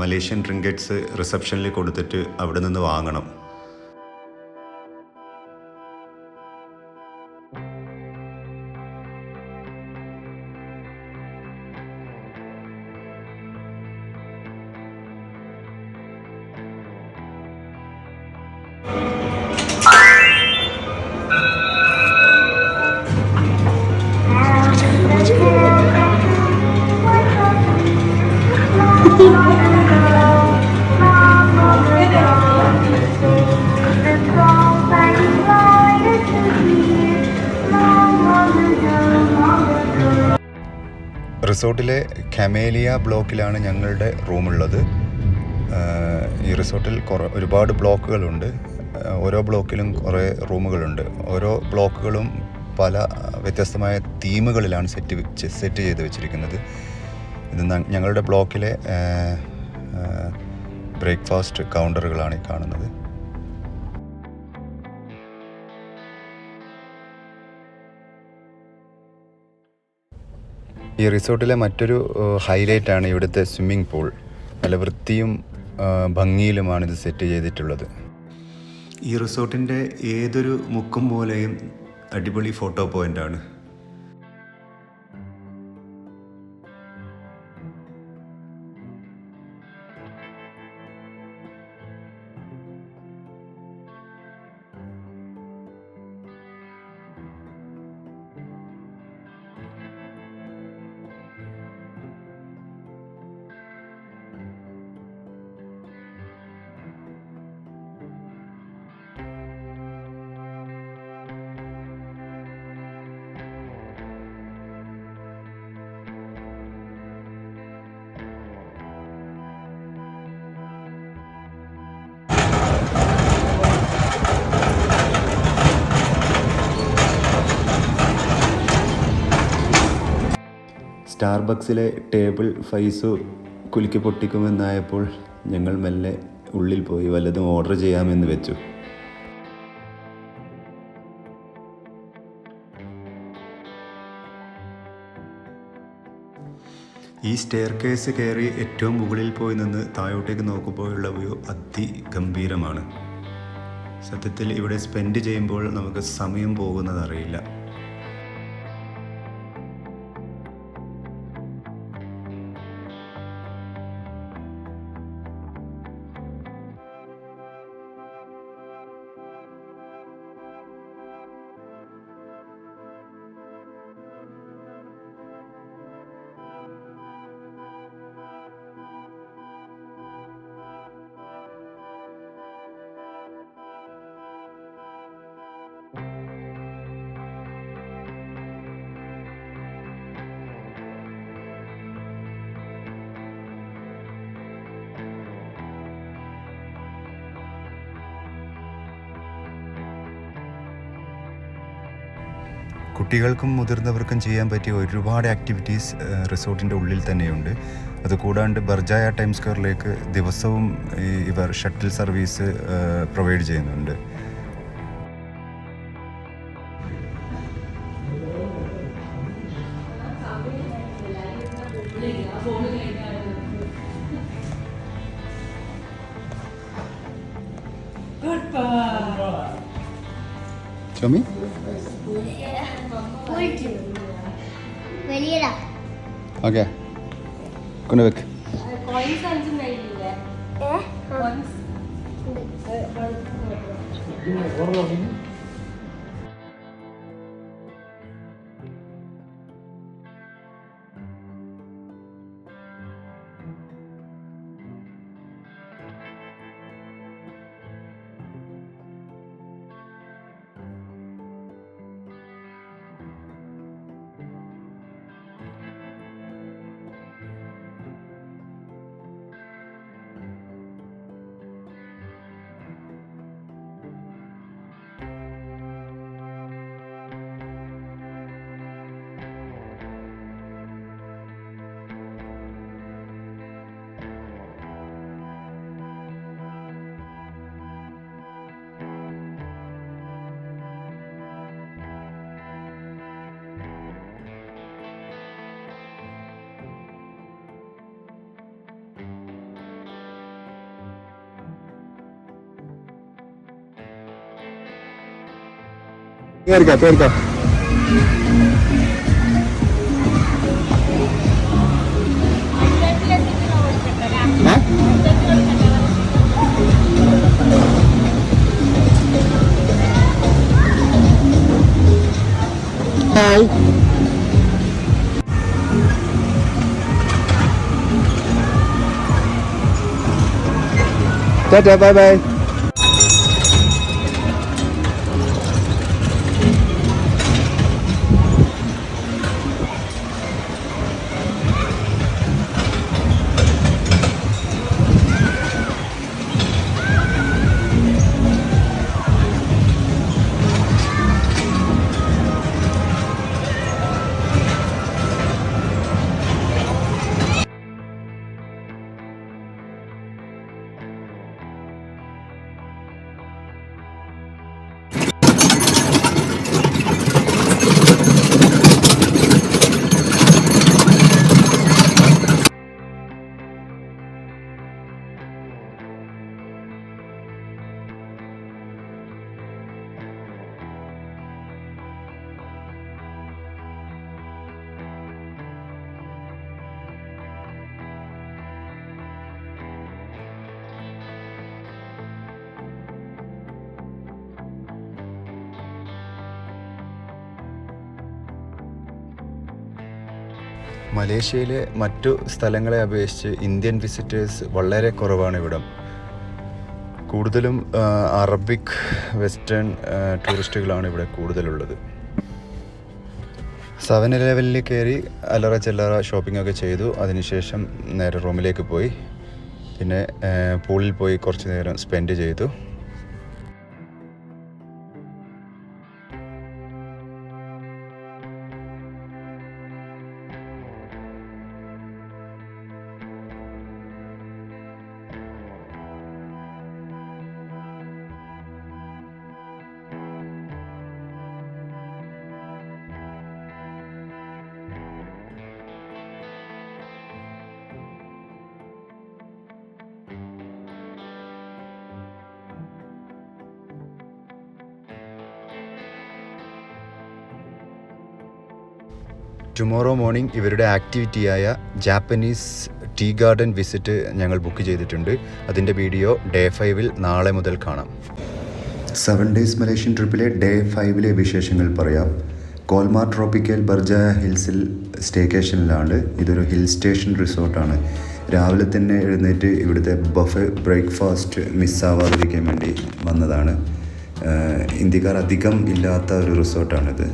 മലേഷ്യൻ റിങ്കറ്റ്സ് റിസപ്ഷനിൽ കൊടുത്തിട്ട് അവിടെ നിന്ന് വാങ്ങണം. റിസോർട്ടിലെ കമേലിയ ബ്ലോക്കിലാണ് ഞങ്ങളുടെ റൂമുള്ളത്. ഈ റിസോർട്ടിൽ ഒരുപാട് ബ്ലോക്കുകളുണ്ട്. ഓരോ ബ്ലോക്കിലും കുറേ റൂമുകളുണ്ട്. ഓരോ ബ്ലോക്കുകളും പല വ്യത്യസ്തമായ തീമുകളിലാണ് സെറ്റ് ചെയ്ത് വെച്ചിരിക്കുന്നത്. ഇത് ഞങ്ങളുടെ ബ്ലോക്കിലെ ബ്രേക്ക്ഫാസ്റ്റ് കൗണ്ടറുകളാണ് ഈ കാണുന്നത്. ഈ റിസോർട്ടിലെ മറ്റൊരു ഹൈലൈറ്റാണ് ഇവിടുത്തെ സ്വിമ്മിംഗ് പൂൾ. നല്ല വൃത്തിയും ഭംഗിയിലുമാണ് ഇത് സെറ്റ് ചെയ്തിട്ടുള്ളത്. ഈ റിസോർട്ടിൻ്റെ ഏതൊരു മുക്കും മൂലയും അടിപൊളി ഫോട്ടോ പോയിൻ്റാണ്. സ്റ്റാർബക്സിലെ ടേബിൾ ഫൈസു കുലുക്കി പൊട്ടിക്കുമെന്നായപ്പോൾ ഞങ്ങൾ മെല്ലെ ഉള്ളിൽ പോയി വല്ലതും ഓർഡർ ചെയ്യാമെന്ന് വെച്ചു. ഈ സ്റ്റെയർ കേസ് കയറി ഏറ്റവും മുകളിൽ പോയി നിന്ന് താഴോട്ടേക്ക് നോക്കുമ്പോഴുള്ള വ്യൂ അതിഗംഭീരമാണ്. സത്യത്തിൽ ഇവിടെ സ്പെൻഡ് ചെയ്യുമ്പോൾ നമുക്ക് സമയം പോകുന്നതറിയില്ല. കുട്ടികൾക്കും മുതിർന്നവർക്കും ചെയ്യാൻ പറ്റിയ ഒരുപാട് ആക്ടിവിറ്റീസ് റിസോർട്ടിൻ്റെ ഉള്ളിൽ തന്നെയുണ്ട്. അതുകൂടാണ്ട് ബർജായ ടൈം സ്ക്വയറിലേക്ക് ദിവസവും ഇവർ ഷട്ടിൽ സർവീസ് പ്രൊവൈഡ് ചെയ്യുന്നുണ്ട്. Chami? Okay. Kona vek. Coins also nailile. Coins. Perca. Hi. Tata, bye. മലേഷ്യയിലെ മറ്റു സ്ഥലങ്ങളെ അപേക്ഷിച്ച് ഇന്ത്യൻ വിസിറ്റേഴ്സ് വളരെ കുറവാണ് ഇവിടം. കൂടുതലും അറബിക് വെസ്റ്റേൺ ടൂറിസ്റ്റുകളാണ് ഇവിടെ കൂടുതലുള്ളത്. 7-Eleven കയറി അല്ലറ ചില്ലറ ഷോപ്പിംഗ് ഒക്കെ ചെയ്തു. അതിനുശേഷം നേരെ റൂമിലേക്ക് പോയി. പിന്നെ പൂളിൽ പോയി കുറച്ച് നേരം സ്പെൻഡ് ചെയ്തു. ടുമോറോ മോർണിംഗ് ഇവരുടെ ആക്ടിവിറ്റിയായ ജാപ്പനീസ് ടീ ഗാർഡൻ വിസിറ്റ് ഞങ്ങൾ ബുക്ക് ചെയ്തിട്ടുണ്ട്. അതിൻ്റെ വീഡിയോ ഡേ 5 നാളെ മുതൽ കാണാം. 7 ഡേയ്സ് മലേഷ്യൻ ട്രിപ്പിലെ ഡേ 5 വിശേഷങ്ങൾ പറയാം. കോൽമാർ ട്രോപ്പിക്കൽ ബർജായ ഹിൽസിൽ സ്റ്റേക്കേഷനിലാണ്. ഇതൊരു ഹിൽ സ്റ്റേഷൻ റിസോർട്ടാണ്. രാവിലെ തന്നെ എഴുന്നേറ്റ് ഇവിടുത്തെ ബഫെ ബ്രേക്ക്ഫാസ്റ്റ് മിസ്സാവാതിരിക്കാൻ വേണ്ടി വന്നതാണ്. ഇന്ത്യക്കാർ അധികം ഇല്ലാത്ത ഒരു റിസോർട്ടാണിത്.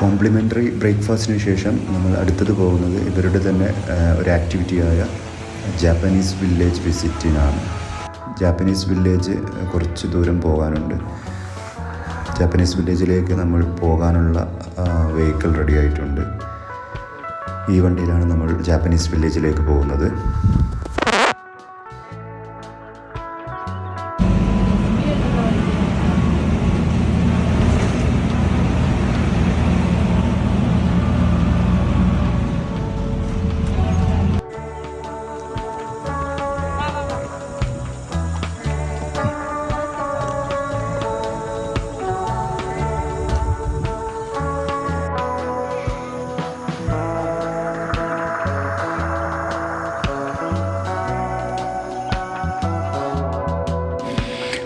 കോംപ്ലിമെൻ്ററി ബ്രേക്ക്ഫാസ്റ്റിന് ശേഷം നമ്മൾ അടുത്തത് പോകുന്നത് ഇവരുടെ തന്നെ ഒരു ആക്ടിവിറ്റിയായ ജാപ്പനീസ് വില്ലേജ് വിസിറ്റിനാണ്. ജാപ്പനീസ് വില്ലേജ് കുറച്ച് ദൂരം പോകാനുണ്ട്. ജാപ്പനീസ് വില്ലേജിലേക്ക് നമ്മൾ പോകാനുള്ള വെഹിക്കിൾ റെഡി ആയിട്ടുണ്ട്. ഈ വണ്ടിയിലാണ് നമ്മൾ ജാപ്പനീസ് വില്ലേജിലേക്ക് പോകുന്നത്.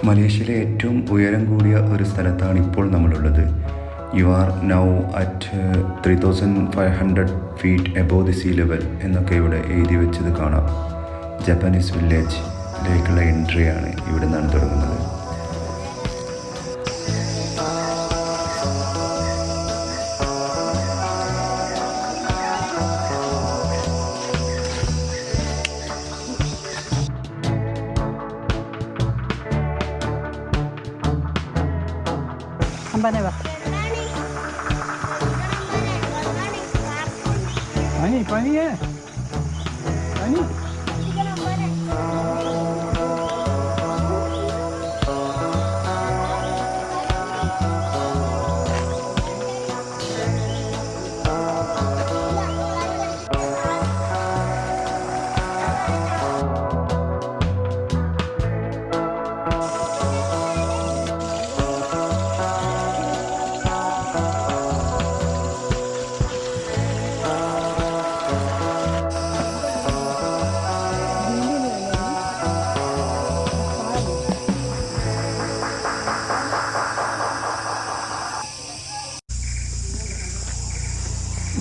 മലേഷ്യയിലെ ഏറ്റവും ഉയരം കൂടിയ ഒരു സ്ഥലത്താണ് ഇപ്പോൾ നമ്മളുള്ളത്. You are now at 3500 feet above the see level എന്നൊക്കെ ഇവിടെ എഴുതി വെച്ചത് കാണാം. ജാപ്പനീസ് വില്ലേജിലേക്കുള്ള എൻട്രിയാണ് ഇവിടെ നിന്നാണ് തുടങ്ങുന്നത്. Sampai nih, Pak. പനിയേ പനി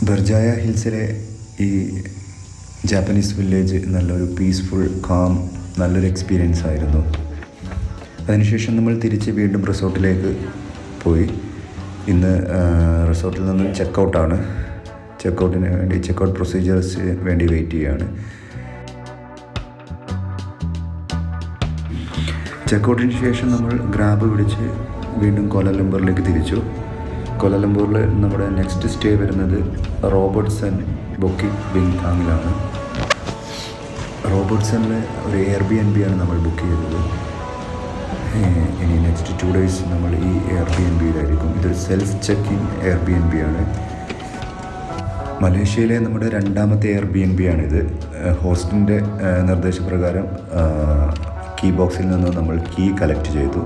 ബർജായ ഹിൽസിലെ ഈ ജാപ്പനീസ് വില്ലേജ് നല്ലൊരു പീസ്ഫുൾ കാം നല്ലൊരു എക്സ്പീരിയൻസ് ആയിരുന്നു. അതിനുശേഷം നമ്മൾ തിരിച്ച് വീണ്ടും റിസോർട്ടിലേക്ക് പോയി. ഇന്ന് റിസോർട്ടിൽ നിന്ന് ചെക്കൗട്ടാണ്. ചെക്കൗട്ടിന് വേണ്ടി ചെക്കൗട്ട് പ്രൊസീജിയേഴ്സ് വേണ്ടി വെയിറ്റ് ചെയ്യുകയാണ്. ചെക്കൗട്ടിന് ശേഷം നമ്മൾ ഗ്രാബ് പിടിച്ച് വീണ്ടും കോലാലംപൂറിലേക്ക് തിരിച്ചു. കോലാലംപൂരിൽ നമ്മുടെ നെക്സ്റ്റ് സ്റ്റേ വരുന്നത് റോബർട്ട്സൺ ബുക്കിംഗ് ബിങ്താങ്ങിലാണ്. റോബർട്ട്സണിൽ ഒരു Airbnb ആണ് നമ്മൾ ബുക്ക് ചെയ്തത്. ഇനി നെക്സ്റ്റ് 2 days നമ്മൾ ഈ Airbnb-യിലായിരിക്കും. ഇതൊരു സെൽഫ് ചെക്കിങ് Airbnb ആണ്. മലേഷ്യയിലെ നമ്മുടെ 2ാമത്തെ Airbnb ആണിത്. ഹോസ്റ്റിൻ്റെ നിർദ്ദേശപ്രകാരം കീ ബോക്സിൽ നിന്ന് നമ്മൾ കീ കളക്ട് ചെയ്തു.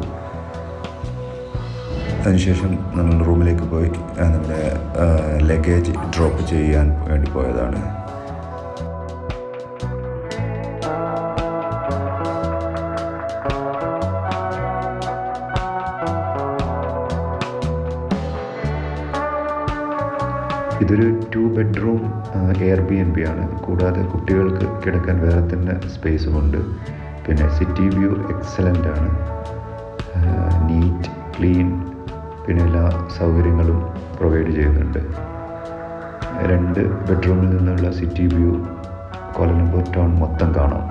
അതിനുശേഷം നമ്മൾ റൂമിലേക്ക് പോയി നമ്മുടെ ലഗേജ് ഡ്രോപ്പ് ചെയ്യാൻ വേണ്ടി പോയതാണ്. ഇതൊരു 2 bedroom Airbnb ആണ്. കൂടാതെ കുട്ടികൾക്ക് കിടക്കാൻ വേറെ തന്നെ സ്പേസുമുണ്ട്. പിന്നെ സിറ്റി വ്യൂ എക്സലൻ്റ് ആണ്. നീറ്റ് ക്ലീൻ പിന്നെ എല്ലാ സൗകര്യങ്ങളും പ്രൊവൈഡ് ചെയ്യുന്നുണ്ട്. 2 ബെഡ്റൂമിൽ നിന്നുള്ള സിറ്റി വ്യൂ കോലാലംപൂർ ടൗൺ മൊത്തം കാണാം.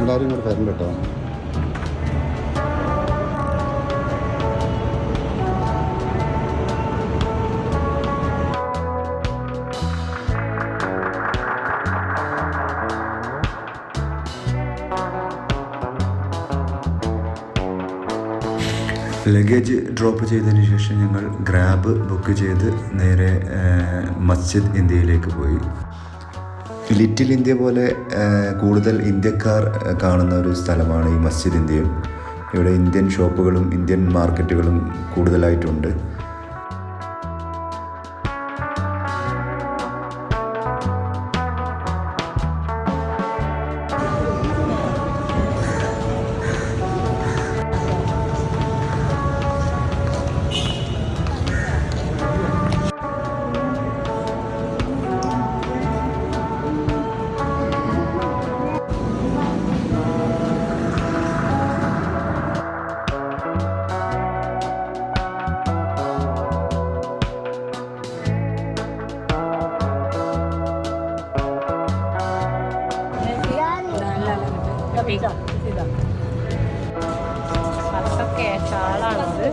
എല്ലാവരും കൂടെ തരും കേട്ടോ. ലഗേജ് ഡ്രോപ്പ് ചെയ്തതിന് ശേഷം ഞങ്ങൾ ഗ്രാബ് ബുക്ക് ചെയ്ത് നേരെ മസ്ജിദ് ഇന്ത്യയിലേക്ക് പോയി. ലിറ്റിൽ ഇന്ത്യ പോലെ കൂടുതൽ ഇന്ത്യക്കാർ കാണുന്ന ഒരു സ്ഥലമാണ് ഈ മസ്ജിദ് ഇന്ത്യയും. ഇവിടെ ഇന്ത്യൻ ഷോപ്പുകളും ഇന്ത്യൻ മാർക്കറ്റുകളും കൂടുതലായിട്ടുണ്ട്. പത്തൊക്കെ ഷാളാണത്.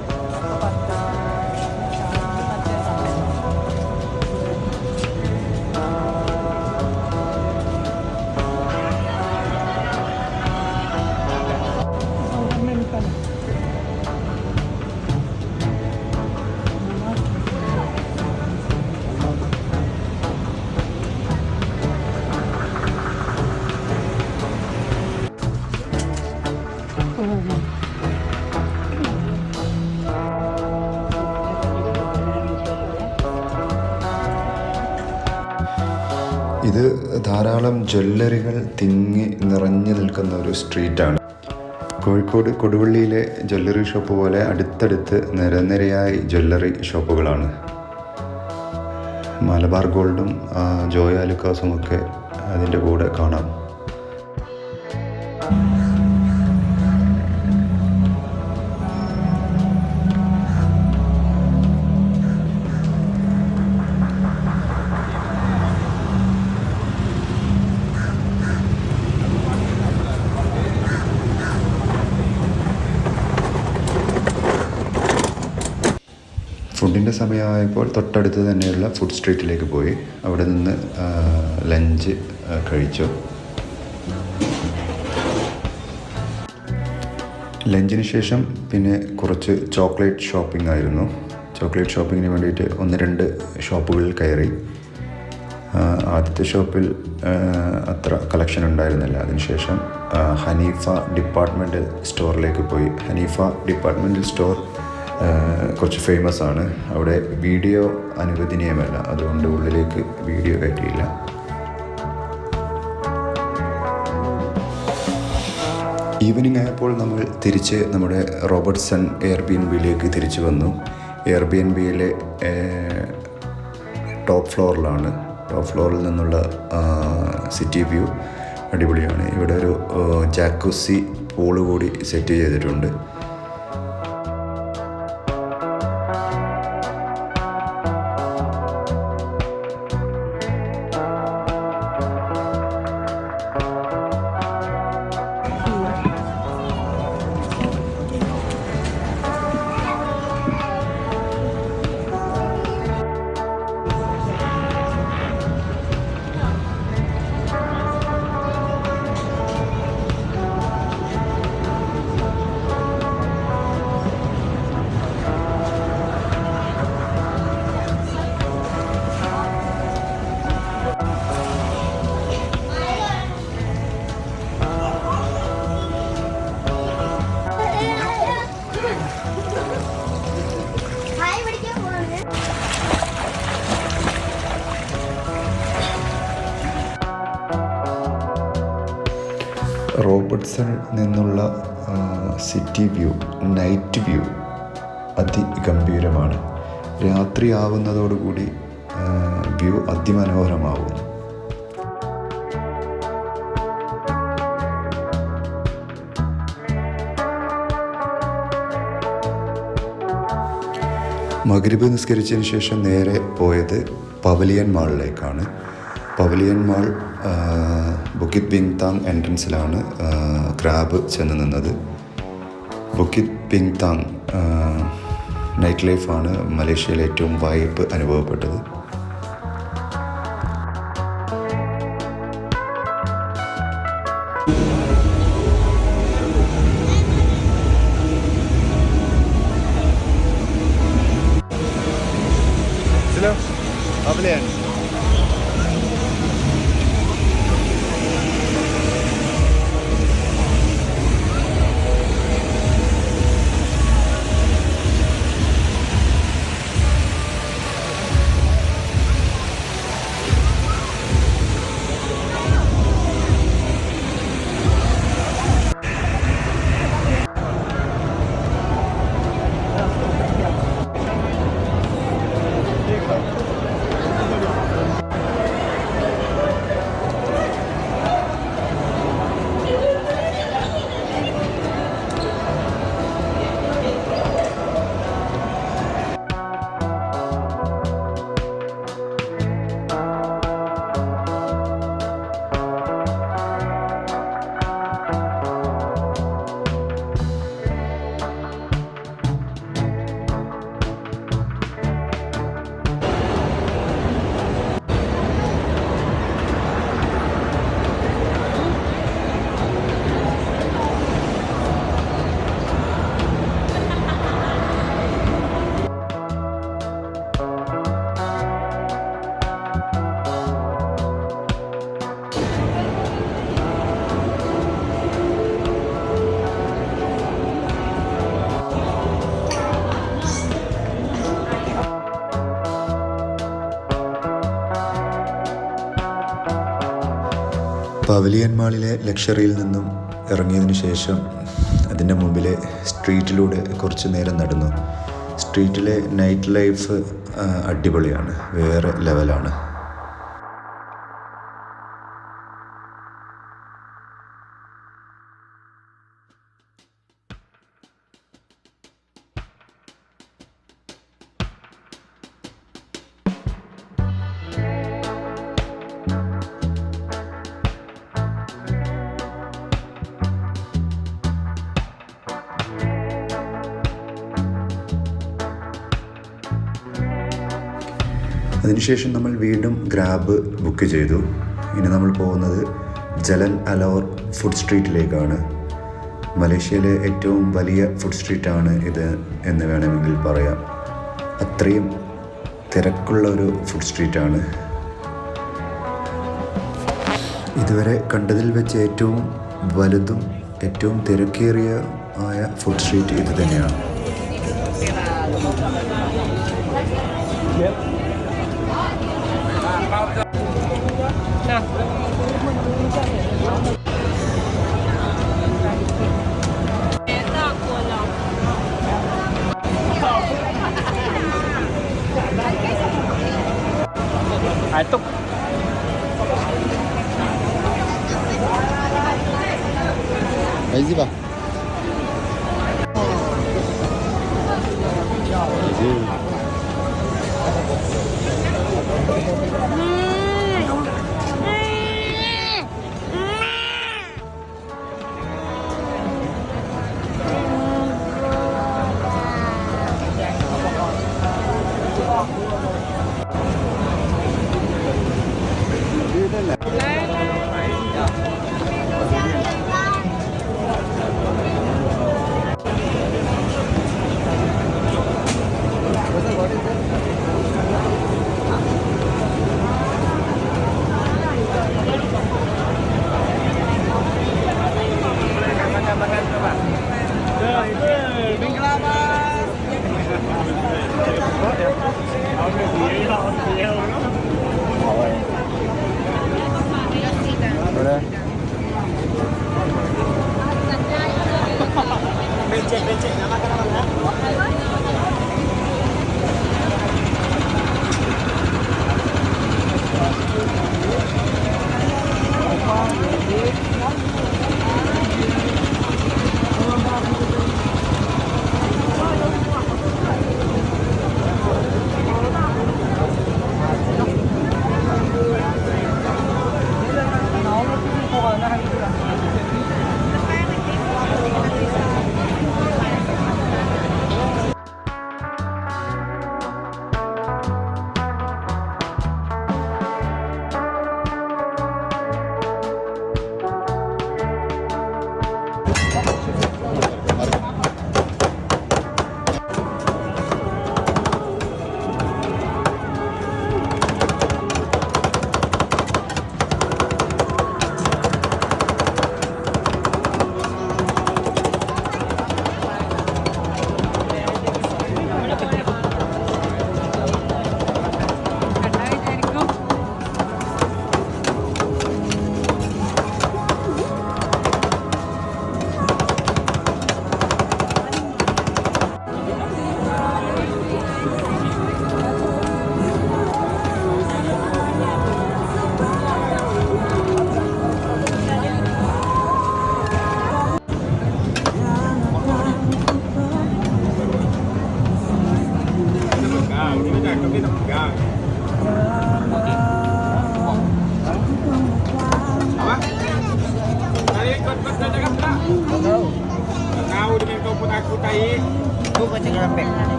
ഇത് ധാരാളം ജ്വല്ലറികൾ തിങ്ങി നിറഞ്ഞു നിൽക്കുന്ന ഒരു സ്ട്രീറ്റാണ്. കോഴിക്കോട് കൊടുവള്ളിയിലെ ജ്വല്ലറി ഷോപ്പ് പോലെ അടുത്തടുത്ത് നിരനിരയായി ജ്വല്ലറി ഷോപ്പുകളാണ്. മലബാർ ഗോൾഡും ജോയ ലുക്കാസും ഒക്കെ അതിൻ്റെ കൂടെ കാണാം. ഫുഡിൻ്റെ സമയമായപ്പോൾ തൊട്ടടുത്ത് തന്നെയുള്ള ഫുഡ് സ്ട്രീറ്റിലേക്ക് പോയി അവിടെ നിന്ന് ലഞ്ച് കഴിച്ചു. ലഞ്ചിന് ശേഷം പിന്നെ കുറച്ച് ചോക്ലേറ്റ് ഷോപ്പിംഗ് ആയിരുന്നു. ചോക്ലേറ്റ് ഷോപ്പിങ്ങിന് വേണ്ടിയിട്ട് 1-2 ഷോപ്പുകളിൽ കയറി. ആദ്യത്തെ ഷോപ്പിൽ അത്ര കളക്ഷൻ ഉണ്ടായിരുന്നില്ല. അതിനുശേഷം ഹനീഫ ഡിപ്പാർട്ട്മെൻറ്റൽ സ്റ്റോറിലേക്ക് പോയി. ഹനീഫ ഡിപ്പാർട്ട്മെൻറ്റൽ സ്റ്റോർ കുറച്ച് ഫേമസ് ആണ്. അവിടെ വീഡിയോ അനുവദനീയമല്ല, അതുകൊണ്ട് ഉള്ളിലേക്ക് വീഡിയോ കയറ്റിയില്ല. ഈവനിങ് ആയപ്പോൾ നമ്മൾ തിരിച്ച് നമ്മുടെ റോബർട്ട്സൺ എയർബിഎൻബിയിലേക്ക് തിരിച്ചു വന്നു. എയർബിഎൻബിയിലെ ടോപ്പ് ഫ്ലോറിലാണ്. ടോപ്പ് ഫ്ലോറിൽ നിന്നുള്ള സിറ്റി വ്യൂ അടിപൊളിയാണ്. ഇവിടെ ഒരു ജാക്കുസി പൂള് കൂടി സെറ്റ് ചെയ്തിട്ടുണ്ട്. റോബർട്ട്സണിൽ നിന്നുള്ള സിറ്റി വ്യൂ, നൈറ്റ് വ്യൂ അതിഗംഭീരമാണ്. രാത്രിയാവുന്നതോടുകൂടി വ്യൂ അതിമനോഹരമാവുന്നു. മഗ്രിബ് നിസ്കരിച്ചതിന് ശേഷം നേരെ പോയത് പവലിയൻ മാളിലേക്കാണ്. പവലിയൻ മാൾ ബുക്കിറ്റ് ബിങ്താങ് എൻട്രൻസിലാണ് ക്രാബ് ചെന്ന് നിന്നത്. ബുക്കിറ്റ് ബിങ്താങ് നൈറ്റ് ലൈഫാണ് മലേഷ്യയിൽ ഏറ്റവും വൈബ് അനുഭവപ്പെട്ടത്. Pavilion. പവലിയൻ മാളിലെ ലക്ഷറിയിൽ നിന്നും ഇറങ്ങിയതിന് ശേഷം അതിൻ്റെ മുമ്പിലെ സ്ട്രീറ്റിലൂടെ കുറച്ച് നേരം നടന്നു. സ്ട്രീറ്റിലെ നൈറ്റ് ലൈഫ് അടിപൊളിയാണ്, വേറെ ലെവലാണ്. അതിനുശേഷം നമ്മൾ വീണ്ടും ഗ്രാബ് ബുക്ക് ചെയ്തു. ഇനി നമ്മൾ പോകുന്നത് ജലൻ അലോർ ഫുഡ് സ്ട്രീറ്റിലേക്കാണ്. മലേഷ്യയിലെ ഏറ്റവും വലിയ ഫുഡ് സ്ട്രീറ്റാണ് ഇത് എന്ന് വേണമെങ്കിൽ പറയാം. അത്രയും തിരക്കുള്ള ഒരു ഫുഡ് സ്ട്രീറ്റാണ്. ഇതുവരെ കണ്ടതിൽ വെച്ച് ഏറ്റവും വലുതും ഏറ്റവും തിരക്കേറിയ ആയ ഫുഡ് സ്ട്രീറ്റ് ഇത് തന്നെയാണ്. Atuk. Easy ba?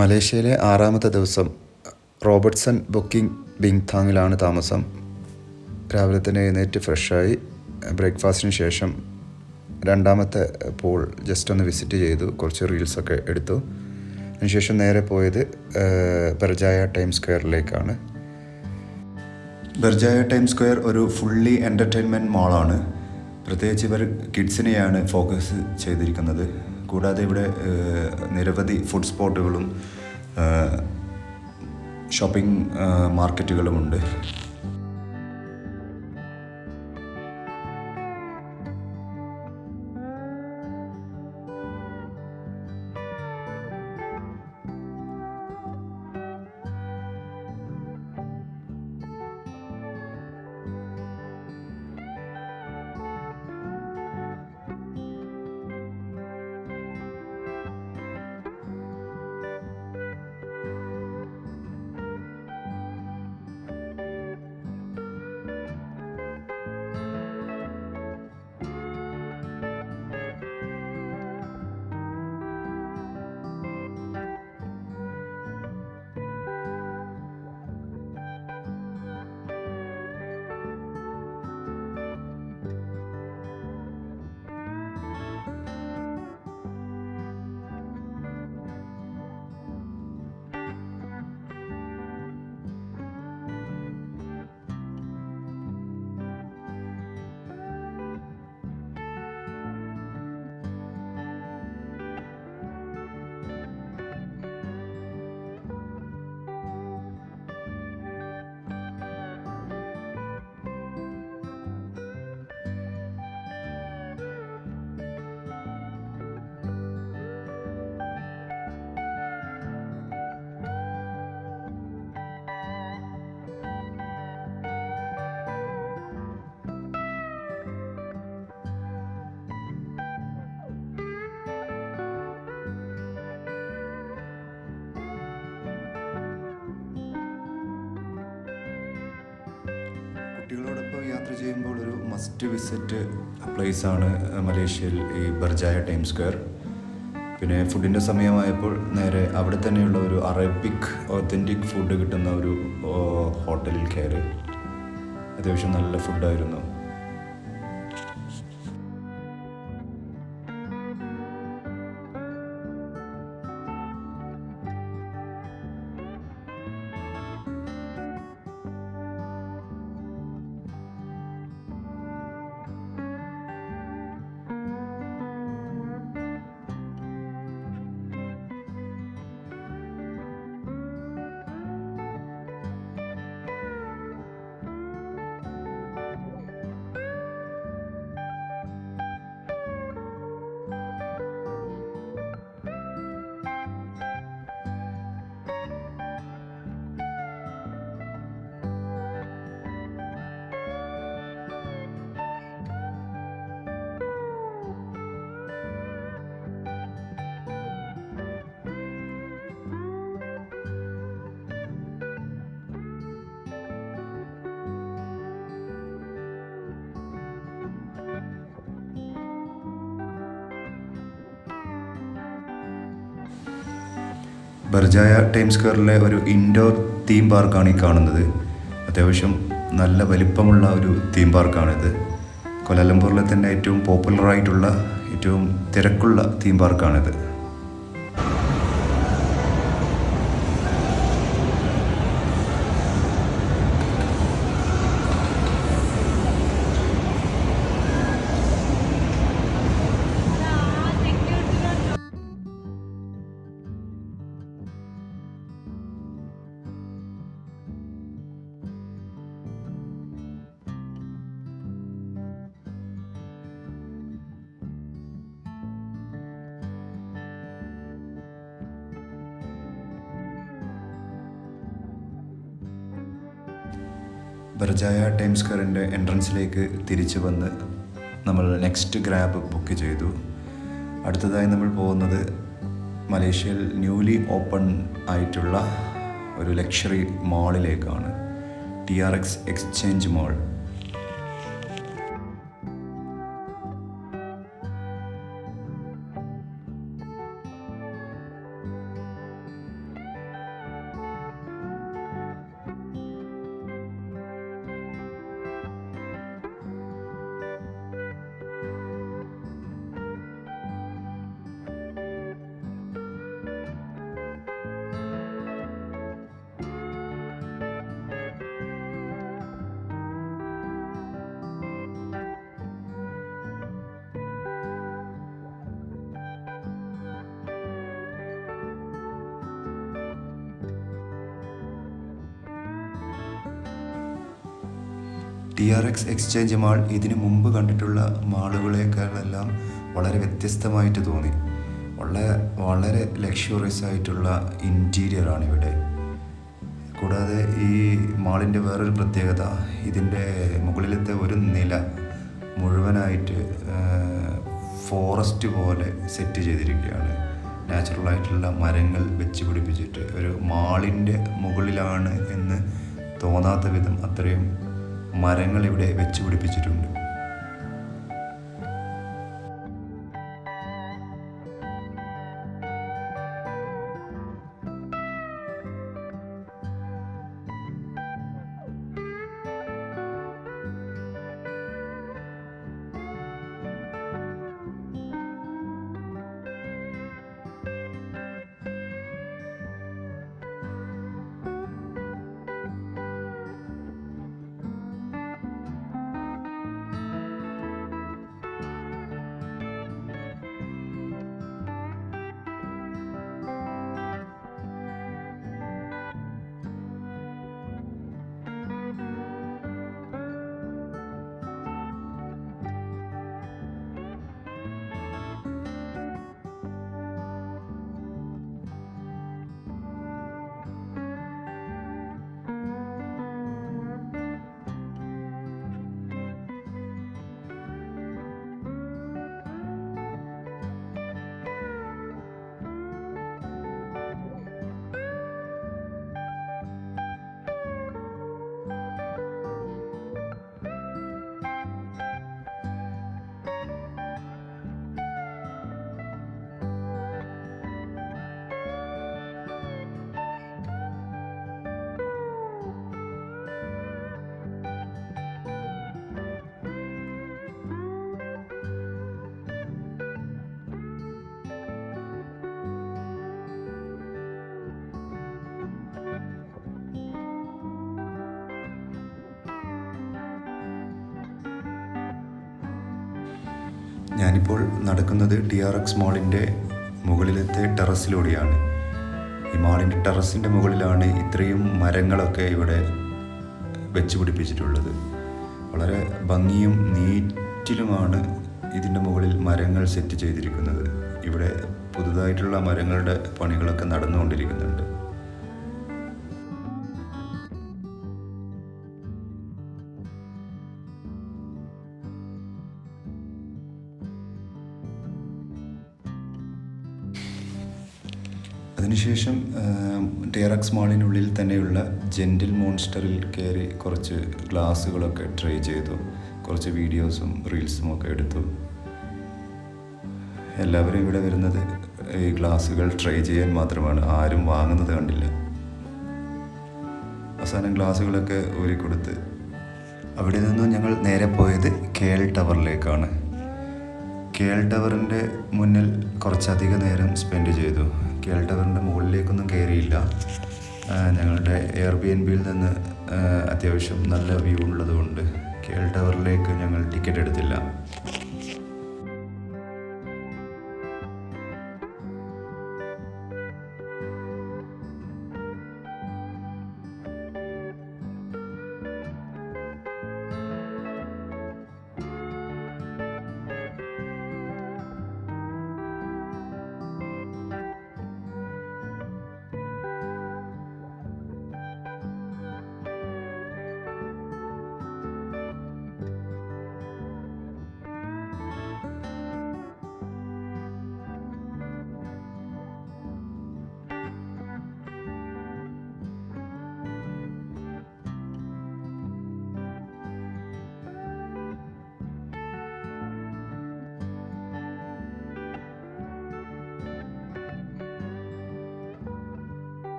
മലേഷ്യയിലെ 6ാമത്തെ ദിവസം റോബർട്ട്സൺ ബുക്കിംഗ് ബിങ്താങ്ങിലാണ് താമസം. രാവിലെ തന്നെ എഴുന്നേറ്റ് ഫ്രഷായി ബ്രേക്ക്ഫാസ്റ്റിന് ശേഷം 2ാമത്തെ പൂൾ ജസ്റ്റ് ഒന്ന് വിസിറ്റ് ചെയ്തു, കുറച്ച് റീൽസൊക്കെ എടുത്തു. അതിനുശേഷം നേരെ പോയത് ബർജായ ടൈം സ്ക്വയറിലേക്കാണ്. ബർജായ ടൈം സ്ക്വയർ ഒരു ഫുള്ളി എൻ്റർടൈൻമെൻറ്റ് മാളാണ്. പ്രത്യേകിച്ച് ഇവർ കിഡ്സിനെയാണ് ഫോക്കസ് ചെയ്തിരിക്കുന്നത്. കൂടാതെ ഇവിടെ നിരവധി ഫുഡ് സ്പോട്ടുകളും ഷോപ്പിംഗ് മാർക്കറ്റുകളുമുണ്ട്. കുട്ടികളോടൊപ്പം യാത്ര ചെയ്യുമ്പോൾ ഒരു മസ്റ്റ് വിസിറ്റ് പ്ലേസാണ് മലേഷ്യയിൽ ഈ ബർജായ ടൈം സ്ക്വയർ. പിന്നെ ഫുഡിൻ്റെ സമയമായപ്പോൾ നേരെ അവിടെ തന്നെയുള്ള ഒരു അറബിക് ഒത്തൻറ്റിക് ഫുഡ് കിട്ടുന്ന ഒരു ഹോട്ടലിൽ കയറി. അത്യാവശ്യം നല്ല ഫുഡായിരുന്നു. ബർജായ ടൈം സ്ക്വയറിലെ ഒരു ഇൻഡോർ തീം പാർക്കാണ് ഈ കാണുന്നത്. അത്യാവശ്യം നല്ല വലിപ്പമുള്ള ഒരു തീം പാർക്കാണിത്. കൊലാലംപൂരിലെ തന്നെ ഏറ്റവും പോപ്പുലറായിട്ടുള്ള ഏറ്റവും തിരക്കുള്ള തീം പാർക്കാണിത്. ബർജായ ടൈം സ്ക്വയറിൻ്റെ എൻട്രൻസിലേക്ക് തിരിച്ചു വന്ന് നമ്മൾ നെക്സ്റ്റ് ഗ്രാബ് ബുക്ക് ചെയ്തു. അടുത്തതായി നമ്മൾ പോകുന്നത് മലേഷ്യയിൽ ന്യൂലി ഓപ്പൺ ആയിട്ടുള്ള ഒരു ലക്ഷറി മാളിലേക്കാണ്, TRX exchange mall. TRX exchange mall ഇതിനു മുമ്പ് കണ്ടിട്ടുള്ള മാളുകളേക്കാളെല്ലാം വളരെ വ്യത്യസ്തമായിട്ട് തോന്നി. വളരെ ലക്ഷറിയസ് ആയിട്ടുള്ള ഇൻറ്റീരിയറാണ് ഇവിടെ. കൂടാതെ ഈ മാളിൻ്റെ വേറൊരു പ്രത്യേകത, ഇതിൻ്റെ മുകളിലത്തെ ഒരു നില മുഴുവനായിട്ട് ഫോറസ്റ്റ് പോലെ സെറ്റ് ചെയ്തിരിക്കുകയാണ്. നാച്ചുറലായിട്ടുള്ള മരങ്ങൾ വെച്ച് പിടിപ്പിച്ചിട്ട് ഒരു മാളിൻ്റെ മുകളിലാണ് എന്ന് തോന്നാത്ത വിധം അത്രയും മരങ്ങൾ ഇവിടെ വെച്ച് പിടിപ്പിച്ചിട്ടുണ്ട്. ഞാനിപ്പോൾ നടക്കുന്നത് TRX മാളിൻ്റെ മുകളിലത്തെ ടെറസിലൂടെയാണ്. ഈ മാളിൻ്റെ ടെറസിൻ്റെ മുകളിലാണ് ഇത്രയും മരങ്ങളൊക്കെ ഇവിടെ വെച്ച് പിടിപ്പിച്ചിട്ടുള്ളത്. വളരെ ഭംഗിയും നീറ്റിലുമാണ് ഇതിൻ്റെ മുകളിൽ മരങ്ങൾ സെറ്റ് ചെയ്തിരിക്കുന്നത്. ഇവിടെ പുതുതായിട്ടുള്ള മരങ്ങളുടെ പണികളൊക്കെ നടന്നുകൊണ്ടിരിക്കുന്നുണ്ട്. അതിനുശേഷം TRX മാളിനുള്ളിൽ തന്നെയുള്ള ജെൻറ്റിൽ മോൺസ്റ്ററിൽ കയറി കുറച്ച് ഗ്ലാസ്സുകളൊക്കെ ട്രൈ ചെയ്തു. കുറച്ച് വീഡിയോസും റീൽസും ഒക്കെ എടുത്തു. എല്ലാവരും ഇവിടെ വരുന്നത് ഈ ഗ്ലാസ്സുകൾ ട്രൈ ചെയ്യാൻ മാത്രമാണ്. ആരും വാങ്ങുന്നത് കണ്ടില്ല. അവസാനം ഗ്ലാസ്സുകളൊക്കെ ഊരിക്കൊടുത്ത് അവിടെ നിന്നും ഞങ്ങൾ നേരെ പോയത് KL ടവറിലേക്കാണ്. KL ടവറിൻ്റെ മുന്നിൽ കുറച്ചധികം നേരം സ്പെൻഡ് ചെയ്തു. KL ടവറിൻ്റെ മുകളിലേക്കൊന്നും കയറിയില്ല. ഞങ്ങളുടെ Airbnb-യിൽ നിന്ന് അത്യാവശ്യം നല്ല വ്യൂ ഉള്ളതുകൊണ്ട് KL ടവറിലേക്ക് ഞങ്ങൾ ടിക്കറ്റ് എടുത്തില്ല.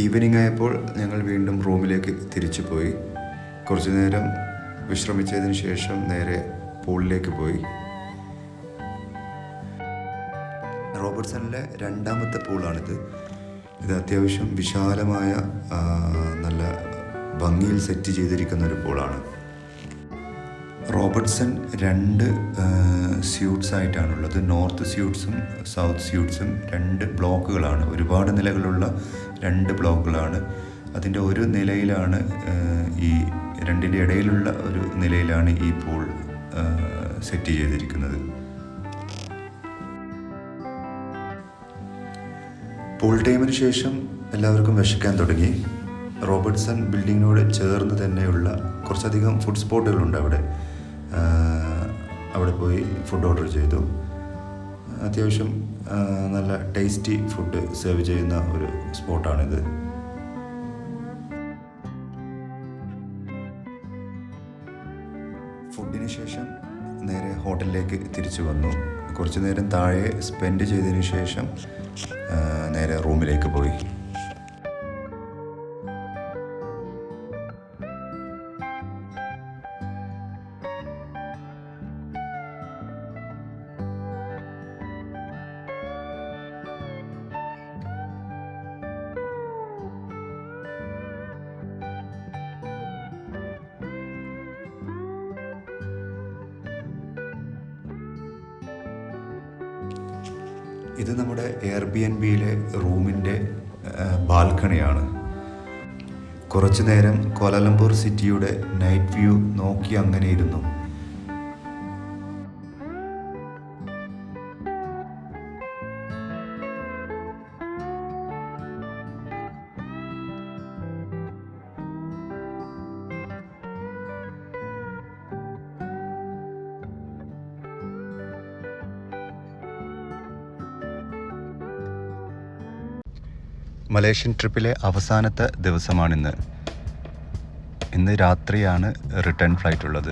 ഈവനിങ് ആയപ്പോൾ ഞങ്ങൾ വീണ്ടും റൂമിലേക്ക് തിരിച്ചു പോയി. കുറച്ചു നേരം വിശ്രമിച്ചതിന് ശേഷം നേരെ പൂളിലേക്ക് പോയി. റോബർട്ട്സണിലെ രണ്ടാമത്തെ പൂളാണിത്. ഇത് അത്യാവശ്യം വിശാലമായ നല്ല ഭംഗിയിൽ സെറ്റ് ചെയ്തിരിക്കുന്ന ഒരു പൂളാണ്. റോബർട്ട്സൺ 2 സ്യൂട്ട്സ് ആയിട്ടാണുള്ളത്. നോർത്ത് സ്യൂട്ട്സും സൗത്ത് സ്യൂട്ട്സും 2 ബ്ലോക്കുകളാണ്. ഒരുപാട് നിലകളുള്ള 2 ബ്ലോക്കുകളാണ്. അതിൻ്റെ ഒരു നിലയിലാണ് ഈ രണ്ടിൻ്റെ ഇടയിലുള്ള ഒരു നിലയിലാണ് ഈ പൂൾ സെറ്റ് ചെയ്തിരിക്കുന്നത്. പൂൾ ടൈമിന് ശേഷം എല്ലാവർക്കും വിശക്കാൻ തുടങ്ങി. റോബർട്ട്സൺ ബിൽഡിങ്ങിനോട് ചേർന്ന് തന്നെയുള്ള കുറച്ചധികം ഫുഡ് സ്പോട്ടുകളുണ്ട് അവിടെ പോയി ഫുഡ് ഓർഡർ ചെയ്തു. അത്യാവശ്യം നല്ല ടേസ്റ്റി ഫുഡ് സെർവ് ചെയ്യുന്ന ഒരു സ്പോട്ടാണിത്. ഫുഡിന് ശേഷം നേരെ ഹോട്ടലിലേക്ക് തിരിച്ചു വന്നു. കുറച്ചു നേരം താഴെ സ്പെൻഡ് ചെയ്തതിന് ശേഷം നേരെ റൂമിലേക്ക് പോയി. ഇത് നമ്മുടെ എയർബിഎൻബിയിലെ റൂമിൻ്റെ ബാൽക്കണിയാണ്. കുറച്ചു നേരം കോലാലംപൂർ സിറ്റിയുടെ നൈറ്റ് വ്യൂ നോക്കി അങ്ങനെ ഇരുന്നു. മലേഷ്യൻ ട്രിപ്പിലെ അവസാനത്തെ ദിവസമാണിന്ന്. ഇന്ന് രാത്രിയാണ് റിട്ടേൺ ഫ്ലൈറ്റ് ഉള്ളത്.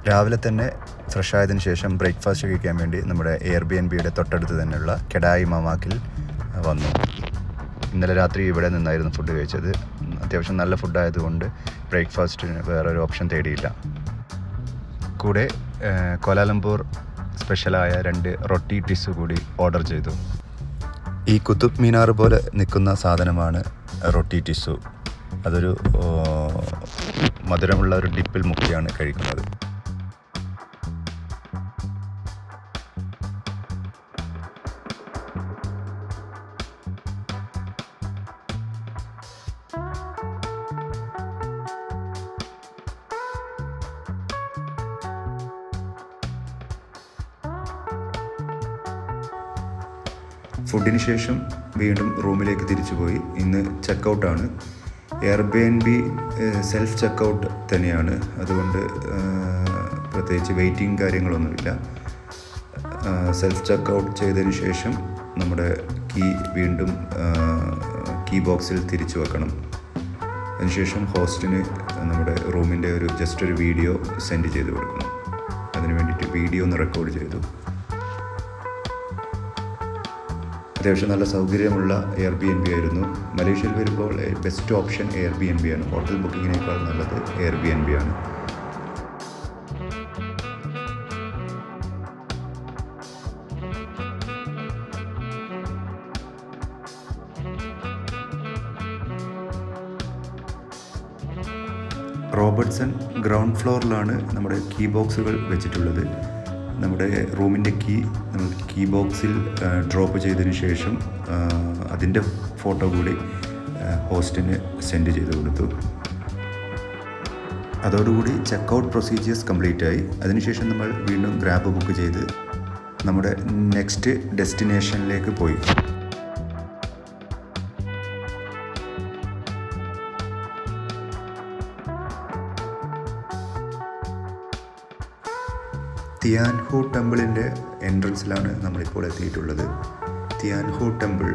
രാവിലെ തന്നെ ഫ്രഷ് ആയതിനു ശേഷം ബ്രേക്ക്ഫാസ്റ്റ് കഴിക്കാൻ വേണ്ടി നമ്മുടെ എയർബിഎൻബിയുടെ തൊട്ടടുത്ത് തന്നെയുള്ള കെഡായി മമാക്കിൽ വന്നു. ഇന്നലെ രാത്രി ഇവിടെ നിന്നായിരുന്നു ഫുഡ് കഴിച്ചത്. അത്യാവശ്യം നല്ല ഫുഡായതുകൊണ്ട് ബ്രേക്ക്ഫാസ്റ്റിന് വേറൊരു ഓപ്ഷൻ തേടിയില്ല. കൂടെ കോലാലംപൂർ സ്പെഷ്യലായ 2 റൊട്ടി ടിസ്സു കൂടി ഓർഡർ ചെയ്തു. ഈ കുത്തുബ് മീനാർ പോലെ നിൽക്കുന്ന സാധനമാണ് റൊട്ടി ടിസ്സു. അതൊരു മധുരമുള്ള ഒരു ഡിപ്പിൽ മുക്കിയാണ് കഴിക്കുന്നത്. ഫുഡിന് ശേഷം വീണ്ടും റൂമിലേക്ക് തിരിച്ചുപോയി. ഇന്ന് ചെക്കൗട്ടാണ്. എയർബിഎൻബി സെൽഫ് ചെക്കൗട്ട് തന്നെയാണ്. അതുകൊണ്ട് പ്രത്യേകിച്ച് വെയിറ്റിംഗ് കാര്യങ്ങളൊന്നുമില്ല. സെൽഫ് ചെക്കൗട്ട് ചെയ്തതിന് ശേഷം നമ്മുടെ കീ വീണ്ടും കീ ബോക്സിൽ തിരിച്ചു വെക്കണം. അതിനുശേഷം ഹോസ്റ്റിന് നമ്മുടെ റൂമിൻ്റെ ജസ്റ്റ് ഒരു വീഡിയോ സെൻഡ് ചെയ്ത് കൊടുക്കണം. അതിന് വേണ്ടിയിട്ട് വീഡിയോ ഒന്ന് റെക്കോർഡ് ചെയ്തു. അത്യാവശ്യം നല്ല സൗകര്യമുള്ള എയർബിഎൻബി ആയിരുന്നു. മലേഷ്യയിൽ വരുമ്പോൾ ബെസ്റ്റ് ഓപ്ഷൻ എയർബിഎൻബി ആണ്. ഹോട്ടൽ ബുക്കിങ്ങിനേക്കാൾ നല്ലത് എയർബിഎൻബി ആണ്. റോബർട്ട്സൺ ഗ്രൗണ്ട് ഫ്ലോറിലാണ് നമ്മുടെ കീ ബോക്സുകൾ വെച്ചിട്ടുള്ളത്. നമ്മുടെ റൂമിൻ്റെ കീ നമ്മൾ കീ ബോക്സിൽ ഡ്രോപ്പ് ചെയ്തതിന് ശേഷം അതിൻ്റെ ഫോട്ടോ കൂടി ഹോസ്റ്റിന് സെൻഡ് ചെയ്ത് കൊടുത്തു. അതോടുകൂടി ചെക്കൗട്ട് പ്രൊസീജിയേഴ്സ് കംപ്ലീറ്റ് ആയി. അതിനുശേഷം നമ്മൾ വീണ്ടും ഗ്രാബ് ബുക്ക് ചെയ്ത് നമ്മുടെ നെക്സ്റ്റ് ഡെസ്റ്റിനേഷനിലേക്ക് പോയി. തിയാൻഹു ടെമ്പിളിൻ്റെ എൻട്രൻസിലാണ് നമ്മളിപ്പോൾ എത്തിയിട്ടുള്ളത്. തിയാൻഹു ടെമ്പിൾ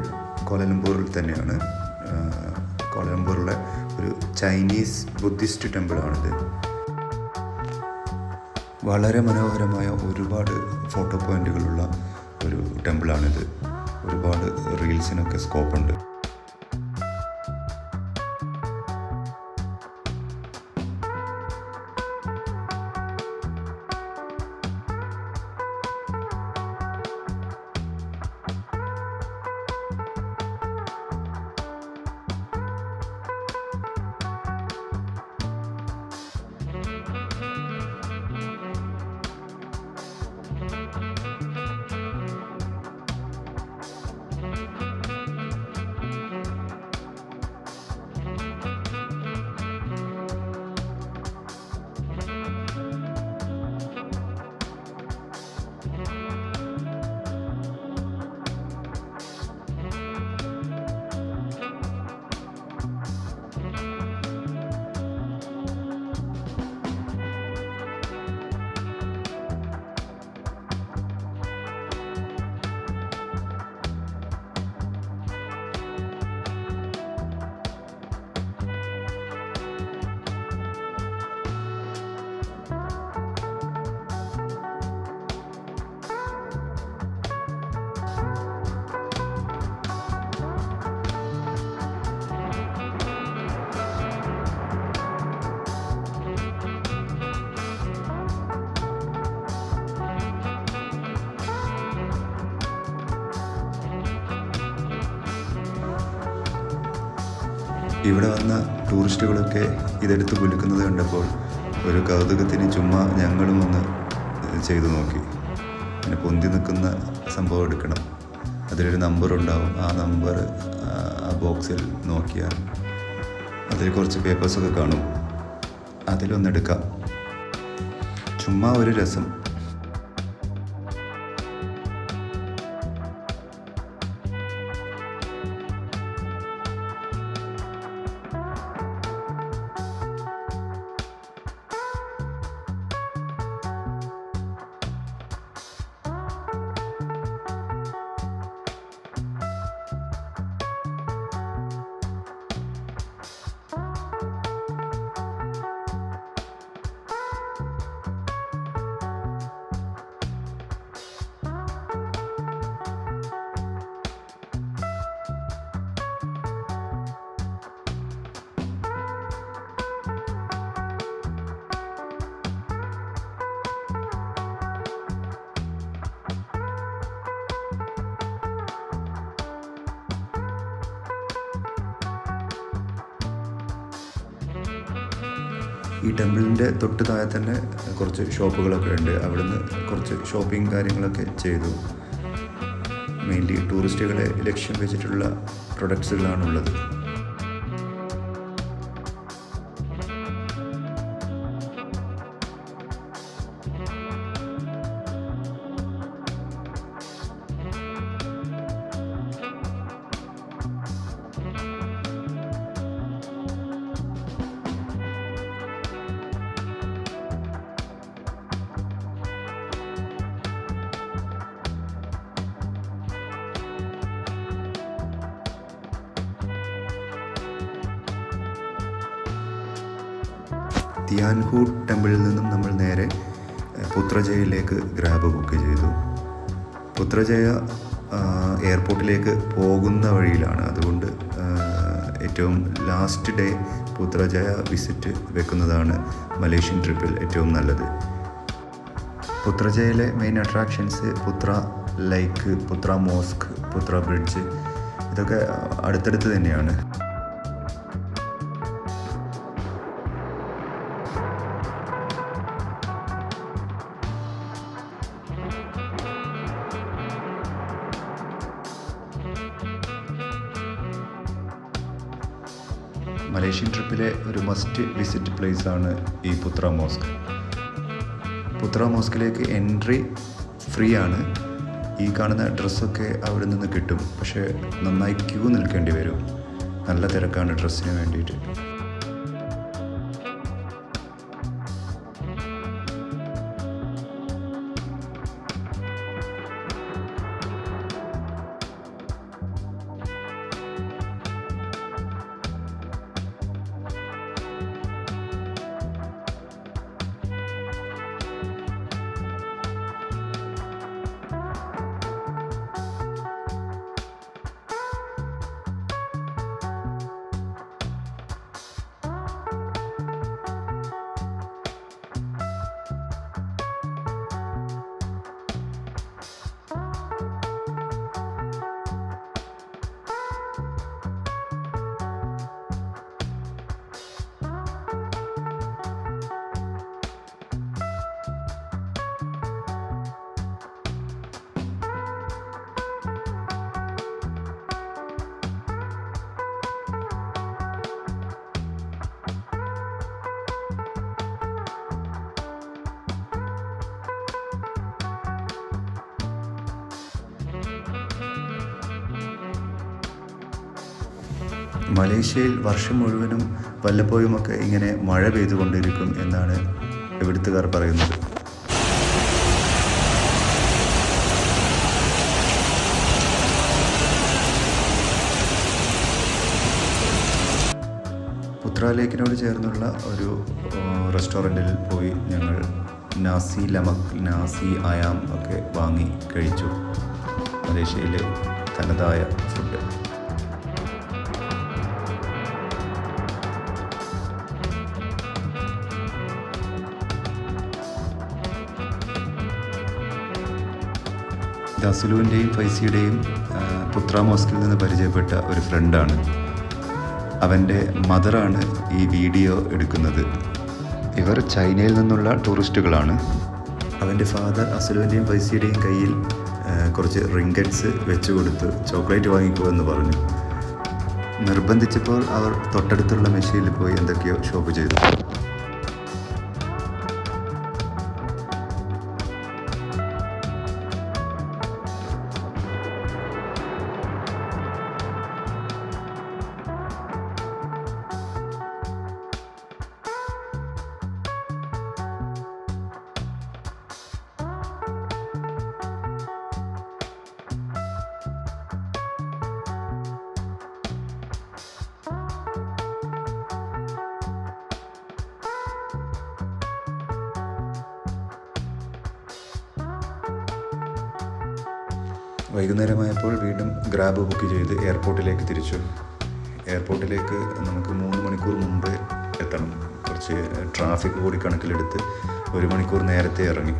കോലാലംപൂരിൽ തന്നെയാണ്. കോലാലംപൂരിലെ ഒരു ചൈനീസ് ബുദ്ധിസ്റ്റ് ടെമ്പിളാണിത്. വളരെ മനോഹരമായ ഒരുപാട് ഫോട്ടോ പോയിൻറ്റുകളുള്ള ഒരു ടെമ്പിളാണിത്. ഒരുപാട് റീൽസിനൊക്കെ സ്കോപ്പുണ്ട്. ഇവിടെ വന്ന ടൂറിസ്റ്റുകളൊക്കെ ഇതെടുത്ത് കുലുക്കുന്നത് കണ്ടപ്പോൾ ഒരു കൗതുകത്തിന് ചുമ്മാ ഞങ്ങളും ഒന്ന് ചെയ്തു നോക്കി. അങ്ങനെ പൊന്തി നിൽക്കുന്ന സംഭവം എടുക്കണം. അതിലൊരു നമ്പർ ഉണ്ടാവും. ആ നമ്പർ ആ ബോക്സിൽ നോക്കിയാൽ അതിൽ കുറച്ച് പേപ്പേഴ്സൊക്കെ കാണും. അതിലൊന്നെടുക്കാം. ചുമ്മാ ഒരു രസം. ഈ ടെമ്പിളിൻ്റെ തൊട്ട് താഴെ തന്നെ കുറച്ച് ഷോപ്പുകളൊക്കെ ഉണ്ട്. അവിടുന്ന് കുറച്ച് ഷോപ്പിംഗ് കാര്യങ്ങളൊക്കെ ചെയ്തു. മെയിൻലി ടൂറിസ്റ്റുകളെ ലക്ഷ്യം വെച്ചിട്ടുള്ള പ്രൊഡക്ട്സുകളാണുള്ളത്. തിയാൻഹൂട്ട് ടെമ്പിളിൽ നിന്നും നമ്മൾ നേരെ പുത്രജയയിലേക്ക് ഗ്രാബ് ബുക്ക് ചെയ്തു. പുത്രജയ എയർപോർട്ടിലേക്ക് പോകുന്ന വഴിയിലാണ്. അതുകൊണ്ട് ഏറ്റവും ലാസ്റ്റ് ഡേ പുത്രജയ വിസിറ്റ് വെക്കുന്നതാണ് മലേഷ്യൻ ട്രിപ്പിൽ ഏറ്റവും നല്ലത്. പുത്രജയയിലെ മെയിൻ അട്രാക്ഷൻസ് പുത്ര ലേക്ക്, പുത്ര മോസ്ക്, പുത്ര ബ്രിഡ്ജ്, ഇതൊക്കെ അടുത്തടുത്ത് തന്നെയാണ്. മലേഷ്യൻ ട്രിപ്പിലെ ഒരു മസ്റ്റ് വിസിറ്റ് പ്ലേസ് ആണ് ഈ പുത്ര മോസ്ക്. പുത്ര മോസ്കിലേക്ക് എൻട്രി ഫ്രീ ആണ്. ഈ കാണുന്ന ഡ്രസ്സൊക്കെ അവിടെ നിന്ന് കിട്ടും. പക്ഷേ നന്നായി ക്യൂ നിൽക്കേണ്ടി വരും. നല്ല തിരക്കാണ് ഡ്രസ്സിന് വേണ്ടിയിട്ട്. മലേഷ്യയിൽ വർഷം മുഴുവനും വല്ലപ്പോഴുമൊക്കെ ഇങ്ങനെ മഴ പെയ്തുകൊണ്ടിരിക്കും എന്നാണ് ഇവിടുത്തുകാർ പറയുന്നത്. പുത്ര ലേക്കിനോട് ചേർന്നുള്ള ഒരു റെസ്റ്റോറൻറ്റിൽ പോയി ഞങ്ങൾ നാസി ലമക്, നാസി അയാം ഒക്കെ വാങ്ങി കഴിച്ചു. മലേഷ്യയിലെ തനതായ ഫുഡ്. ദാസുലുവിൻ്റെയും ഫൈസിയുടെയും പുത്ര മോസ്കിൽ നിന്ന് പരിചയപ്പെട്ട ഒരു ഫ്രണ്ടാണ്. അവൻ്റെ മദറാണ് ഈ വീഡിയോ എടുക്കുന്നത്. ഇവർ ചൈനയിൽ നിന്നുള്ള ടൂറിസ്റ്റുകളാണ്. അവൻ്റെ ഫാദർ അസുലുവിൻ്റെയും പൈസയുടെയും കയ്യിൽ കുറച്ച് റിങ്കറ്റ്സ് വെച്ച് കൊടുത്ത് ചോക്ലേറ്റ് വാങ്ങിക്കുമെന്ന് പറഞ്ഞു. നിർബന്ധിച്ചപ്പോൾ അവർ തൊട്ടടുത്തുള്ള മെഷീനിൽ പോയി എന്തൊക്കെയോ ഷോപ്പ് ചെയ്തു. വൈകുന്നേരമായപ്പോൾ വീണ്ടും ഗ്രാബ് ബുക്ക് ചെയ്ത് എയർപോർട്ടിലേക്ക് തിരിച്ചു. എയർപോർട്ടിലേക്ക് നമുക്ക് 3 മണിക്കൂർ മുമ്പ് എത്തണം. കുറച്ച് ട്രാഫിക് കൂടി കണക്കിലെടുത്ത് 1 മണിക്കൂർ നേരത്തെ ഇറങ്ങി.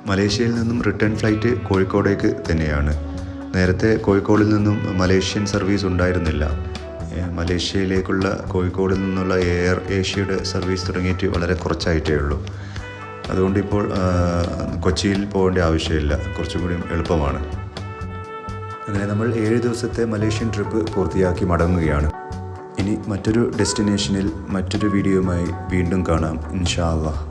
മലേഷ്യയിൽ നിന്നും റിട്ടേൺ ഫ്ലൈറ്റ് കോഴിക്കോടേക്ക് തന്നെയാണ്. നേരത്തെ കോഴിക്കോടിൽ നിന്നും മലേഷ്യൻ സർവീസ് ഉണ്ടായിരുന്നില്ല. മലേഷ്യയിലേക്കുള്ള കോഴിക്കോടിൽ നിന്നുള്ള എയർ ഏഷ്യയുടെ സർവീസ് തുടങ്ങിയിട്ട് വളരെ കുറച്ചായിട്ടേ ഉള്ളൂ. അതുകൊണ്ട് ഇപ്പോൾ കൊച്ചിയിൽ പോകേണ്ട ആവശ്യമില്ല, കുറച്ചും കൂടി എളുപ്പമാണ്. അങ്ങനെ നമ്മൾ 7 ദിവസത്തെ മലേഷ്യൻ ട്രിപ്പ് പൂർത്തിയാക്കി മടങ്ങുകയാണ്. ഇനി മറ്റൊരു ഡെസ്റ്റിനേഷനിൽ മറ്റൊരു വീഡിയോയുമായി വീണ്ടും കാണാം ഇൻഷാ അല്ലാഹ്.